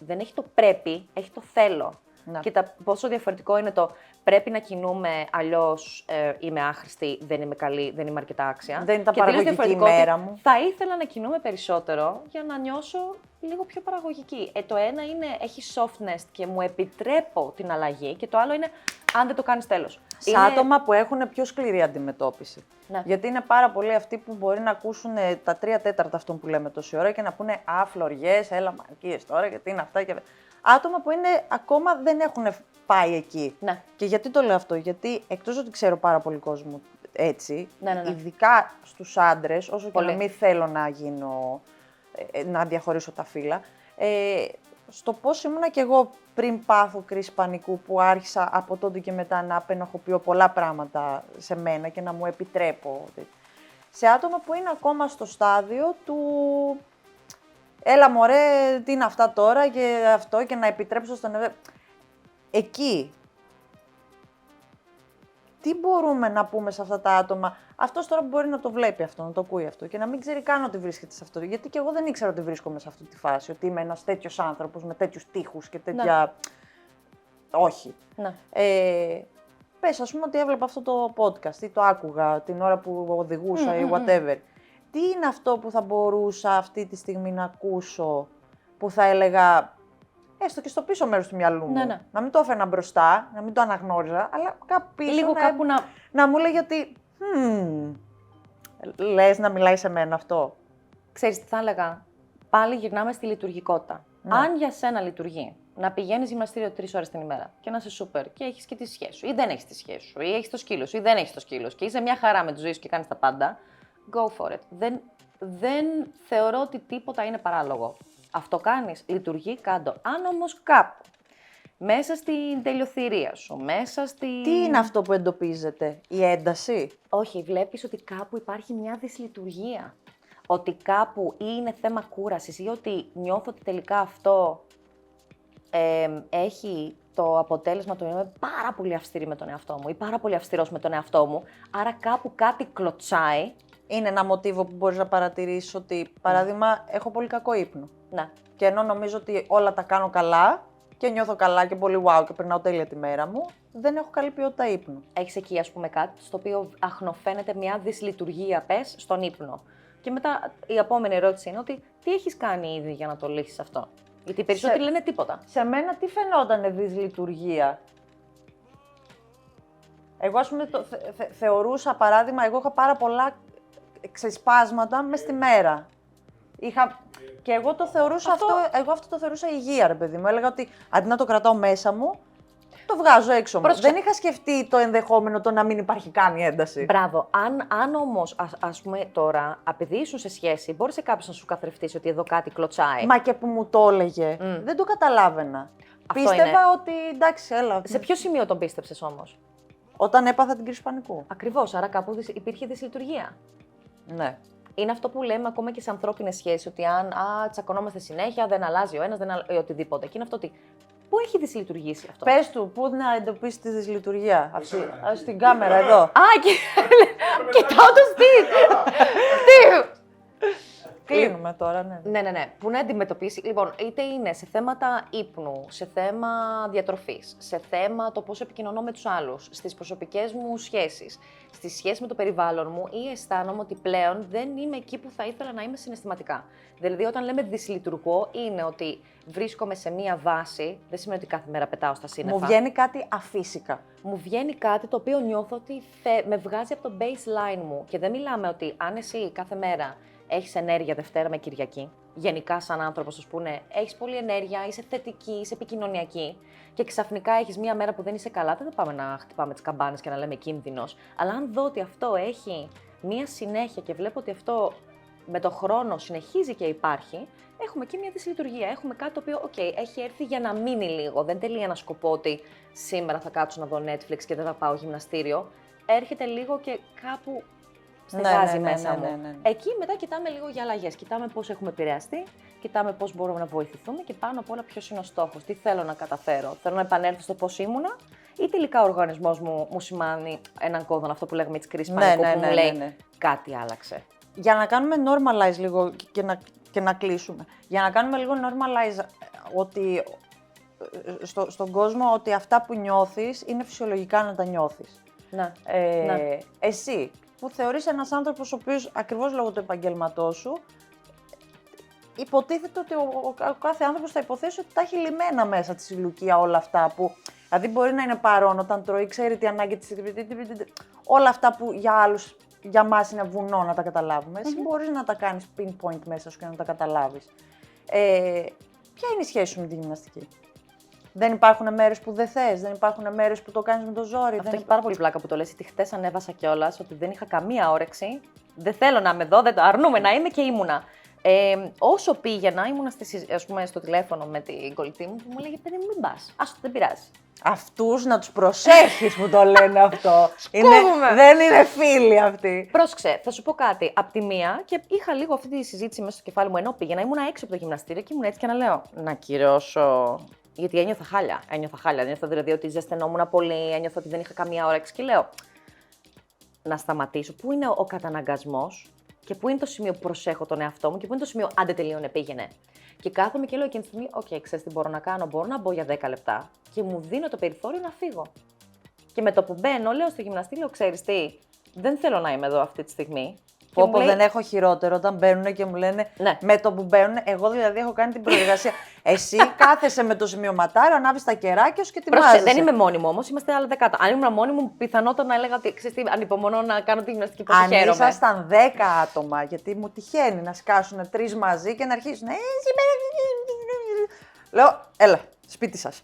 δεν έχει το πρέπει, έχει το θέλω. Ναι. Κοίτα πόσο διαφορετικό είναι το πρέπει να κινούμε, αλλιώς είμαι άχρηστη, δεν είμαι καλή, δεν είμαι αρκετά άξια. Δεν ήταν παραγωγική η μέρα μου. Θα ήθελα να κινούμε περισσότερο για να νιώσω λίγο πιο παραγωγική. Το ένα είναι, έχει softness και μου επιτρέπω την αλλαγή και το άλλο είναι, αν δεν το κάνεις τέλος. Σε άτομα που έχουν πιο σκληρή αντιμετώπιση. Ναι. Γιατί είναι πάρα πολλοί αυτοί που μπορεί να ακούσουν τα 3/4 αυτών που λέμε τόση ώρα και να πούνε φλωριές, έλα μαρκίες τώρα, γιατί είναι αυτά και... Άτομα που ακόμα δεν έχουν πάει εκεί. Ναι. Και γιατί το λέω αυτό, γιατί εκτός ότι ξέρω πάρα πολύ κόσμο έτσι, Ναι. ειδικά στους άντρες, όσο Πολύ. και να μην θέλω να διαχωρίσω τα φύλλα, στο πώς ήμουνα κι εγώ πριν πάθω κρίση πανικού, που άρχισα από τότε και μετά να απενοχοποιώ πολλά πράγματα σε μένα και να μου επιτρέπω. Σε άτομα που είναι ακόμα στο στάδιο του έλα μωρέ, τι είναι αυτά τώρα και αυτό και να επιτρέψω στον εαυτό. Εκεί, τι μπορούμε να πούμε σε αυτά τα άτομα, αυτός τώρα μπορεί να το βλέπει αυτό, να το ακούει αυτό και να μην ξέρει καν ότι βρίσκεται σε αυτό. Γιατί και εγώ δεν ήξερα ότι βρίσκομαι σε αυτή τη φάση, ότι είμαι ένας τέτοιος άνθρωπος με τέτοιους τοίχους και τέτοια... Ναι. Όχι. Ναι. Πες, ας πούμε ότι έβλεπα αυτό το podcast ή το άκουγα την ώρα που οδηγούσα ή whatever. Τι είναι αυτό που θα μπορούσα αυτή τη στιγμή να ακούσω, που θα έλεγα, έστω και στο πίσω μέρος του μυαλού μου, Ναι. να μην το έφερα μπροστά, να μην το αναγνώριζα, αλλά κάπου πίσω Λίγο κάπου να μου λέγει ότι, λες να μιλάει σε μένα αυτό. Ξέρεις τι θα έλεγα, πάλι γυρνάμε στη λειτουργικότητα. Ναι. Αν για σένα λειτουργεί να πηγαίνεις γυμναστήριο 3 ώρες την ημέρα και να είσαι σούπερ και έχεις και τη σχέση σου ή δεν έχεις τη σχέση σου ή έχεις το σκύλο σου ή δεν έχεις το σκύλο σου και είσαι μια χαρά με τη ζωή σου και κάνεις τα πάντα, go for it. Δεν θεωρώ ότι τίποτα είναι παράλογο. Αυτό κάνεις, λειτουργεί, κάντο. Αν όμως κάπου, μέσα στην τελειοθυρία σου, μέσα στη... Τι είναι αυτό που εντοπίζεται, η ένταση? Όχι, βλέπεις ότι κάπου υπάρχει μια δυσλειτουργία. Ότι κάπου ή είναι θέμα κούρασης ή ότι νιώθω ότι τελικά αυτό έχει το αποτέλεσμα του είμαι πάρα πολύ αυστηρή με τον εαυτό μου ή πάρα πολύ αυστηρός με τον εαυτό μου, άρα κάπου κάτι κλωτσάει. Είναι ένα μοτίβο που μπορείς να παρατηρήσεις ότι, παράδειγμα, έχω πολύ κακό ύπνο. Ναι. Και ενώ νομίζω ότι όλα τα κάνω καλά και νιώθω καλά και πολύ wow και περνάω τέλεια τη μέρα μου, δεν έχω καλή ποιότητα ύπνου. Έχεις εκεί, ας πούμε, κάτι στο οποίο αχνοφαίνεται μια δυσλειτουργία, πες, στον ύπνο. Και μετά η επόμενη ερώτηση είναι ότι τι έχεις κάνει ήδη για να το λύσεις αυτό. Γιατί οι περισσότεροι λένε τίποτα. Σε μένα τι φαινότανε δυσλειτουργία? Εγώ, ας πούμε, θεωρούσα, παράδειγμα, εγώ είχα πάρα πολλά ξεσπάσματα μες στη μέρα. Και εγώ το θεωρούσα εγώ αυτό το θεωρούσα υγεία, ρε παιδί μου. Έλεγα ότι αντί να το κρατάω μέσα μου, το βγάζω έξω μου. Πρόσεξε. Δεν είχα σκεφτεί το ενδεχόμενο το να μην υπάρχει καν η ένταση. Μπράβο. Αν όμως, ας πούμε τώρα, επειδή ήσουν σε σχέση, μπόρεσε κάποιος να σου καθρεφτίσει ότι εδώ κάτι κλωτσάει. Μα και που μου το έλεγε, δεν το καταλάβαινα. Αυτό Πίστευα είναι. ότι εντάξει, έλα. Σε ποιο σημείο τον πίστεψες όμως? Όταν έπαθα την κρίση πανικού. Ακριβώς, άρα κάπου υπήρχε δυσλειτουργία. Ναι. Είναι αυτό που λέμε ακόμα και σε ανθρώπινες σχέσεις, ότι αν τσακωνόμαστε συνέχεια, δεν αλλάζει ο ένας, ή οτιδήποτε. Και είναι αυτό ότι. Πού έχει δυσλειτουργήσει αυτό? Πες του, πού να εντοπίσει τη δυσλειτουργία. Στην κάμερα εδώ. Α, κοιτάω το τι! Κλείνουμε τώρα, ναι. Ναι. Που να αντιμετωπίσει. Λοιπόν, είτε είναι σε θέματα ύπνου, σε θέμα διατροφής, σε θέμα το πώς επικοινωνώ με τους άλλους, στις προσωπικές μου σχέσεις, στη σχέση με το περιβάλλον μου, ή αισθάνομαι ότι πλέον δεν είμαι εκεί που θα ήθελα να είμαι συναισθηματικά. Δηλαδή, όταν λέμε δυσλειτουργώ, είναι ότι βρίσκομαι σε μία βάση, δεν σημαίνει ότι κάθε μέρα πετάω στα σύννεφα. Μου βγαίνει κάτι αφύσικα. Μου βγαίνει κάτι το οποίο νιώθω ότι με βγάζει από το baseline μου. Και δεν μιλάμε ότι αν εσύ κάθε μέρα έχεις ενέργεια Δευτέρα με Κυριακή, γενικά σαν άνθρωπος, ας πούμε, έχεις πολλή ενέργεια, είσαι θετική, είσαι επικοινωνιακή και ξαφνικά έχεις μία μέρα που δεν είσαι καλά, δεν θα πάμε να χτυπάμε τις καμπάνες και να λέμε κίνδυνος. Αλλά αν δω ότι αυτό έχει μία συνέχεια και βλέπω ότι αυτό με το χρόνο συνεχίζει και υπάρχει, έχουμε εκεί μία δυσλειτουργία. Έχουμε κάτι το οποίο, έχει έρθει για να μείνει λίγο. Δεν τελεί ένα σκοπό ότι σήμερα θα κάτσω να δω Netflix και δεν θα πάω γυμναστήριο. Έρχεται λίγο και κάπου στεγάζει μέσα μου. Ναι. Εκεί μετά κοιτάμε λίγο για αλλαγές. Κοιτάμε πώς έχουμε επηρεαστεί, κοιτάμε πώς μπορούμε να βοηθηθούμε και πάνω απ' όλα ποιος είναι ο στόχος. Τι θέλω να καταφέρω. Θέλω να επανέλθω στο πώς ήμουνα, ή τελικά ο οργανισμός μου σημάνει έναν κόδωνα, αυτό που λέγαμε της κρίσης πανικού, που μου λέει κάτι άλλαξε. Για να κάνουμε normalize λίγο και να κλείσουμε. Για να κάνουμε λίγο normalize ότι στον κόσμο ότι αυτά που νιώθεις είναι φυσιολογικά να τα νιώθεις. Ναι. Εσύ που θεωρείς ένας άνθρωπος ο οποίος ακριβώς λόγω του επαγγέλματός σου, υποτίθεται ότι ο κάθε άνθρωπος θα υποθέσει ότι τα έχει λυμμένα μέσα τη ηλικία όλα αυτά που. Δηλαδή μπορεί να είναι παρόν όταν τρώει, ξέρει τι ανάγκη της. Όλα αυτά που για άλλους, για μας είναι βουνό να τα καταλάβουμε. Εσύ μπορείς να τα κάνεις pinpoint μέσα σου και να τα καταλάβεις. Ποια είναι η σχέση σου με τη γυμναστική? Δεν υπάρχουν μέρες που δεν θες, δεν υπάρχουν μέρες που το κάνεις με το ζόρι. Αυτό έχει πάρα πολύ πλάκα που το λες. Γιατί χτες ανέβασα κιόλας ότι δεν είχα καμία όρεξη. Δεν θέλω να είμαι εδώ, δεν το αρνούμε να είμαι και ήμουνα. Όσο πήγαινα, ήμουνα ας πούμε, στο τηλέφωνο με την κολλητή μου που μου λέγε: παιδί μου, μην πας. Άστο, δεν πειράζει. Αυτούς να τους προσέχεις που το λένε αυτό. Δεν είναι φίλοι αυτοί. Πρόσεξε, θα σου πω κάτι. Απ' τη μία, και είχα λίγο αυτή τη συζήτηση μέσα στο κεφάλι μου ενώ πήγαινα, ήμουνα έξω από το γυμναστήριο και ήμουν έτσι και να λέω: να κυρώσω. Γιατί ένιωθα χάλια. Ένιωθα δηλαδή ότι ζεσθενόμουν πολύ, ένιωθα ότι δεν είχα καμία όρεξη και λέω: να σταματήσω. Πού είναι ο καταναγκασμός και πού είναι το σημείο που προσέχω τον εαυτό μου και πού είναι το σημείο άντε τελείωνε, πήγαινε. Και κάθομαι και λέω εκείνη τη στιγμή: ξέρεις τι μπορώ να κάνω? Μπορώ να μπω για 10 λεπτά και μου δίνω το περιθώριο να φύγω. Και με το που μπαίνω, λέω στο γυμναστήριο: ξέρεις τι, δεν θέλω να είμαι εδώ αυτή τη στιγμή. Πω, δεν έχω χειρότερο όταν μπαίνουν και μου λένε με το που μπαίνουν. Εγώ δηλαδή έχω κάνει την προεργασία. Εσύ κάθεσαι με το σημειωματάριο, ανάβεις τα κεράκια σου και ετοιμάζεσαι. Δεν είμαι μόνη μου όμως, είμαστε άλλα 10. Αν ήμουν μόνη μου, πιθανότατα να έλεγα ότι ξέρεις τι, ανυπομονώ να κάνω τη γυμναστική που χαίρομαι. Αν ήσασταν 10 άτομα, γιατί μου τυχαίνει να σκάσουν 3 μαζί και να αρχίσουν. Λέω, έλα, σπίτι σας.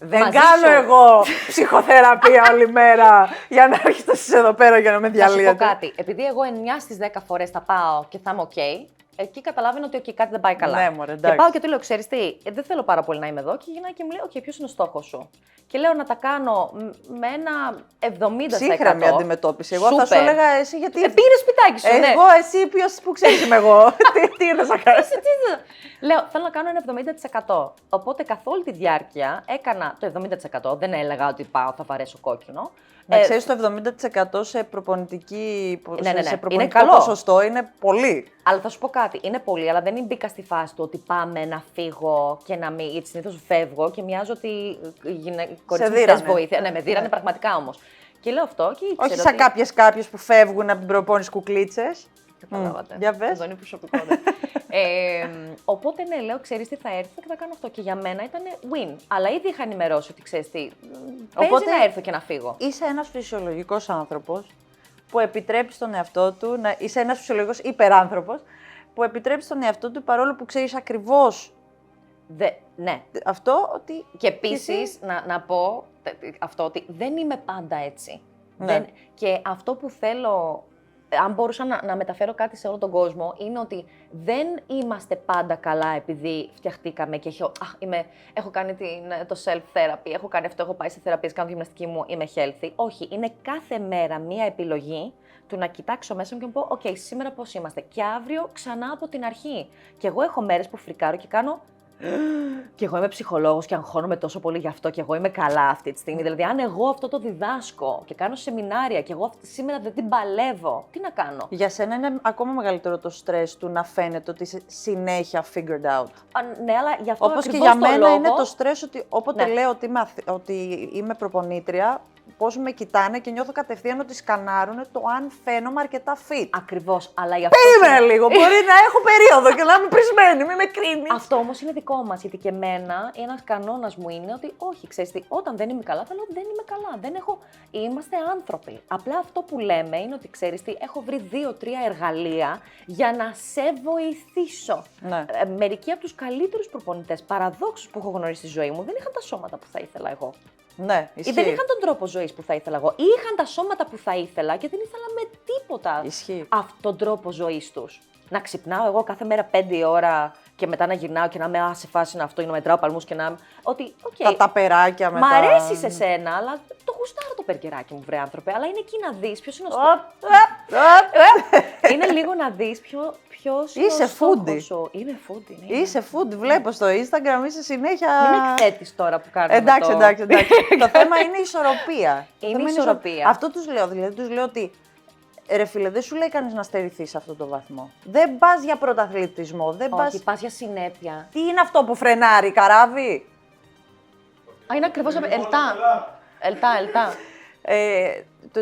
Δεν Μαζί κάνω σου. Εγώ ψυχοθεραπεία όλη μέρα για να έρχεστε εσείς εδώ πέρα για να με διαλύετε. Θα σου πω κάτι. Επειδή εγώ 9 στις 10 φορές θα πάω και θα είμαι OK, εκεί καταλάβαινε ότι κάτι δεν πάει καλά. Ναι, μωρέ, και πάω και του λέω: ξέρεις τι, δεν θέλω πάρα πολύ να είμαι εδώ. Και γυρνάει και μου λέει: ποιος είναι ο στόχος σου? Και λέω να τα κάνω με ένα 70%. Ψύχρεμη αντιμετώπιση. Εγώ θα σου έλεγα εσύ γιατί. Πήρε σπιτάκι σου. Εγώ, εσύ, που ξέρεις είμαι εγώ. Τι ήρθες να κάνεις? Λέω: θέλω να κάνω ένα 70%. Οπότε καθ' όλη τη διάρκεια έκανα το 70%. Δεν έλεγα ότι πάω, θα βαρέσω κόκκινο. Να ξέρεις, το 70% σε προπονητικό καλό. ποσοστό είναι πολύ. Αλλά θα σου πω κάτι, είναι πολύ, αλλά δεν μπήκα στη φάση του ότι πάμε να φύγω και να μην. Γιατί συνήθως φεύγω και μοιάζω ότι κορίτσι θες βοήθεια. Ναι, με δίρανε πραγματικά όμως. Και λέω αυτό και ήξερα. Όχι σαν κάποιες που φεύγουν από την προπόνηση κουκλίτσες. Καταλάβατε. Για πες. Αυτό είναι προσωπικότητα. Οπότε ναι, λέω: ξέρεις τι, θα έρθω και θα κάνω αυτό. Και για μένα ήταν win. Αλλά ήδη είχα ενημερώσει ότι ξέρεις τι. Οπότε να έρθω και να φύγω. Είσαι ένας φυσιολογικός άνθρωπος που επιτρέπει στον εαυτό του να. Είσαι ένας φυσιολογικός υπεράνθρωπος που επιτρέπει στον εαυτό του παρόλο που ξέρεις ακριβώς Ναι. Αυτό ότι. Και επίσης να πω αυτό ότι δεν είμαι πάντα έτσι. Ναι. Και αυτό που θέλω, αν μπορούσα να μεταφέρω κάτι σε όλο τον κόσμο, είναι ότι δεν είμαστε πάντα καλά επειδή φτιαχτήκαμε και έχω κάνει το self-therapy, έχω κάνει αυτό, έχω πάει σε θεραπείες, κάνω τη γυμναστική μου, είμαι healthy. Όχι, είναι κάθε μέρα μία επιλογή του να κοιτάξω μέσα μου και να πω «ΟΚ, σήμερα πώς είμαστε» και αύριο ξανά από την αρχή. Και εγώ έχω μέρες που φρικάρω και κάνω και εγώ είμαι ψυχολόγος και αγχώνομαι τόσο πολύ γι' αυτό και εγώ είμαι καλά αυτή τη στιγμή. Δηλαδή, αν εγώ αυτό το διδάσκω και κάνω σεμινάρια και εγώ σήμερα δεν την παλεύω, τι να κάνω. Για σένα είναι ακόμα μεγαλύτερο το στρες του να φαίνεται ότι είσαι συνέχεια figured out. Ναι, αλλά γι' αυτό Όπως και ακριβώς για το μένα λόγο, είναι το στρες ότι όποτε Ναι. λέω ότι είμαι προπονήτρια, πώς με κοιτάνε και νιώθω κατευθείαν ότι σκανάρουν το αν φαίνομαι αρκετά fit. Ακριβώς, αλλά γι' αυτό. Περίμενε λίγο, μπορεί να έχω περίοδο και να είμαι πρισμένη, μην με κρίνεις. Αυτό όμως είναι δικό μας, γιατί και εμένα ένας κανόνας μου είναι ότι όχι, ξέρεις τι, όταν δεν είμαι καλά, θα λέω δεν είμαι καλά, είμαστε άνθρωποι. Απλά αυτό που λέμε είναι ότι ξέρεις τι, έχω βρει 2-3 εργαλεία για να σε βοηθήσω. Ναι. Μερικοί από τους καλύτερους προπονητές, παραδόξους που έχω γνωρίσει στη ζωή μου, δεν είχαν τα σώματα που θα ήθελα εγώ. Ναι, Ή ισχύει. δεν είχαν τον τρόπο ζωής που θα ήθελα εγώ. Ή είχαν τα σώματα που θα ήθελα και δεν ήθελα με τίποτα Ισχύει. αυτόν τον τρόπο ζωής τους. Να ξυπνάω εγώ κάθε μέρα 5 ώρα και μετά να γυρνάω και να είμαι σε φάση να αυτό, να μετράω παλμούς και να. Ότι, Τα ταπεράκια μετά. Μ' αρέσει σε σένα, αλλά το γουστάρω το περκεράκι μου, βρε άνθρωπε. Αλλά είναι εκεί να δεις ποιος είναι ο στόχος. Είναι λίγο να δεις ποιος είναι Είσαι ο στόχος foodie. σου. Είμαι foodie, ναι. Είσαι food, βλέπω στο Instagram, είσαι συνέχεια. Μην εκθέτεις τώρα που κάνουμε Εντάξει, το... εντάξει. Το θέμα είναι η ισορροπία. Είναι Το θέμα η ισορροπία. Αυτό τους λέω. Δηλαδή, τους λέω ότι ρε φίλε, δεν σου λέει κανείς να στερηθείς σε αυτό το βαθμό. Δεν πας για πρωταθλητισμό. Δεν πας... Όχι, πας για συνέπεια. Τι είναι αυτό που φρενάρει, καράβι. Α, είναι ακριβώς ελτά.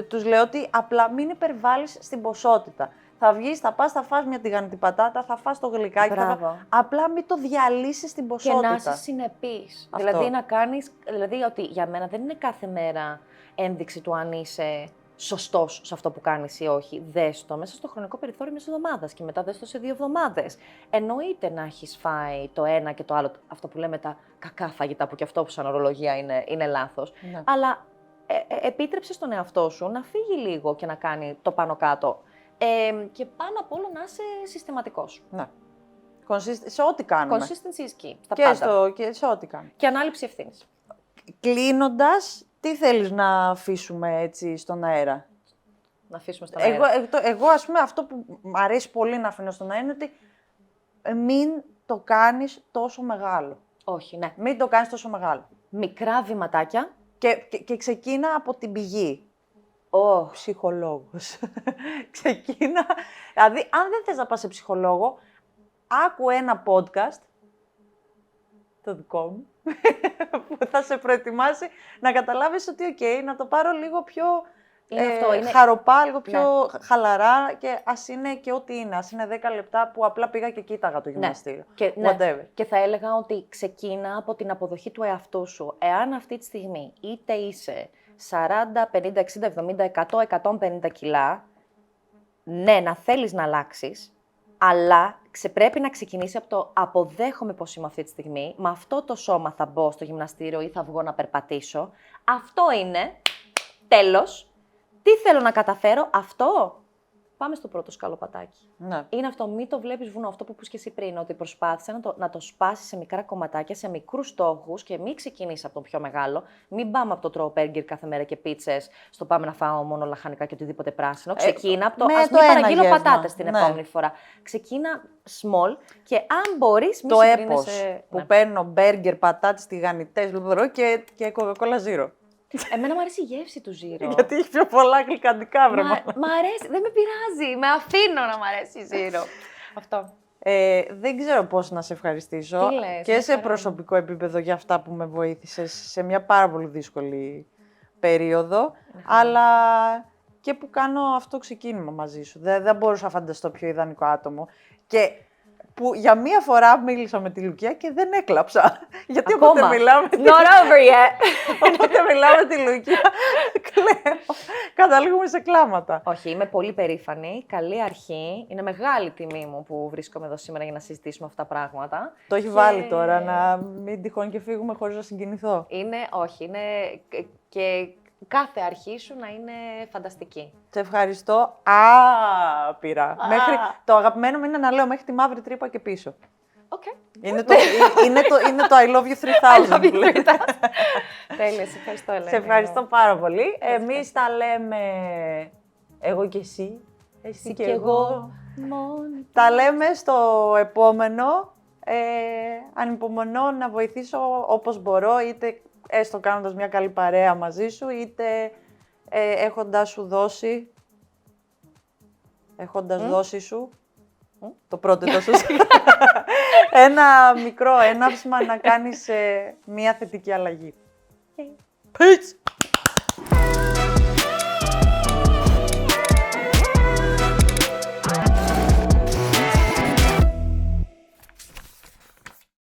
Τους λέω ότι απλά μην υπερβάλλεις στην ποσότητα. Θα βγεις, θα πας, θα φας μια τηγανιτή πατάτα, θα φας το γλυκάκι. Μπράβο. Απλά μην το διαλύσεις στην Και ποσότητα. να είσαι συνεπής. Αυτό. Δηλαδή να κάνεις, δηλαδή ότι για μένα δεν είναι κάθε μέρα ένδειξη του αν είσαι σωστός σε αυτό που κάνεις ή όχι. Δες το μέσα στο χρονικό περιθώριο μιας εβδομάδας και μετά δες το σε 2 εβδομάδες. Εννοείται να έχεις φάει το ένα και το άλλο, αυτό που λέμε τα κακά φαγητά, που και αυτό που σαν ορολογία είναι λάθος. Ναι. Αλλά επίτρεψε στον εαυτό σου να φύγει λίγο και να κάνει το πάνω κάτω. Και πάνω απ' όλο να είσαι συστηματικός. Ναι. Σε ό,τι κάνουμε. Consistency is key. Στα Και, πάντα. και σε ό,τι κάνουμε. Και ανάληψη ευθύνης. Κλείνοντας, τι θέλεις να αφήσουμε έτσι στον αέρα. Να αφήσουμε στον αέρα. Εγώ, ας πούμε, αυτό που μου αρέσει πολύ να αφήνω στον αέρα είναι ότι μην το κάνεις τόσο μεγάλο. Όχι, ναι. Μην το κάνεις τόσο μεγάλο. Μικρά βηματάκια. Και ξεκίνα από την πηγή. Oh. Ψυχολόγος. Ξεκίνα. Δηλαδή, αν δεν θες να πας σε ψυχολόγο, άκου ένα podcast, το δικό μου, που θα σε προετοιμάσει να καταλάβεις ότι να το πάρω λίγο πιο χαροπά, λίγο πιο χαλαρά και ας είναι και ό,τι είναι. Ας είναι 10 λεπτά που απλά πήγα και κοίταγα το γυμναστήριο. Ναι. Και θα έλεγα ότι ξεκίνα από την αποδοχή του εαυτού σου. Εάν αυτή τη στιγμή είτε είσαι 40, 50, 60, 70, 100, 150 κιλά, ναι, να θέλεις να αλλάξεις, αλλά πρέπει να ξεκινήσει από το αποδέχομαι πώς είμαι αυτή τη στιγμή, με αυτό το σώμα θα μπω στο γυμναστήριο ή θα βγω να περπατήσω. Αυτό είναι, τέλος. Τι θέλω να καταφέρω, αυτό. Πάμε στο πρώτο σκαλοπατάκι. Ναι. Είναι αυτό, μην το βλέπεις βουνό, αυτό που είπες και εσύ πριν, ότι προσπάθησε να το σπάσεις σε μικρά κομματάκια, σε μικρούς στόχους και μην ξεκινήσεις από το πιο μεγάλο. Μην πάμε από το τρώω μπέργκερ κάθε μέρα και πίτσες, στο πάμε να φάω μόνο λαχανικά και οτιδήποτε πράσινο. Ξεκίνα από το ας μην παραγγείλω πατάτες την επόμενη φορά. Ξεκίνα small και αν μπορείς μην συγκρίνεσαι. Που παίρνω μπέργκερ, πατάτες, τηγανιτές, και κοκακόλα ζύρο. Εμένα μου αρέσει η γεύση του ζύρο. Γιατί έχει πιο πολλά γλυκαντικά, βρε. Μ' αρέσει, δεν με πειράζει. Με αφήνω να μ' αρέσει η ζύρο. Αυτό. Δεν ξέρω πώς να σε ευχαριστήσω. Τι λες, και σε προσωπικό επίπεδο για αυτά που με βοήθησες σε μια πάρα πολύ δύσκολη περίοδο, αλλά και που κάνω αυτό ξεκίνημα μαζί σου. Δεν μπορούσα να φανταστώ πιο ιδανικό άτομο. Και που για μία φορά μίλησα με τη Λουκία και δεν έκλαψα. Γιατί Ακόμα. όποτε μιλάμε, Not over yet. όποτε μιλάμε τη Λουκία, κλαίω. Καταλήγουμε σε κλάματα. Όχι, είμαι πολύ περήφανη. Καλή αρχή. Είναι μεγάλη τιμή μου που βρίσκομαι εδώ σήμερα για να συζητήσουμε αυτά τα πράγματα. Το έχει βάλει τώρα, να μην τυχόν και φύγουμε χωρίς να συγκινηθώ. Είναι και κάθε αρχή σου να είναι φανταστική. Σε ευχαριστώ άπειρα. Μέχρι, το αγαπημένο μου είναι να λέω μέχρι τη μαύρη τρύπα και πίσω. Okay. Είναι το I love you 3000. που λέτε. Τέλεια, σε ευχαριστώ, Ελένη. Σε ευχαριστώ πάρα πολύ. Εμείς τα λέμε εγώ και εσύ, εσύ και εγώ. Τα λέμε στο επόμενο. Ανυπομονώ να βοηθήσω όπως μπορώ, είτε έστω κάνοντας μια καλή παρέα μαζί σου, είτε έχοντας σου δώσει, δώσει σου, το πρώτο τόσο ένα μικρό έναυσμα να κάνεις μια θετική αλλαγή. Peace!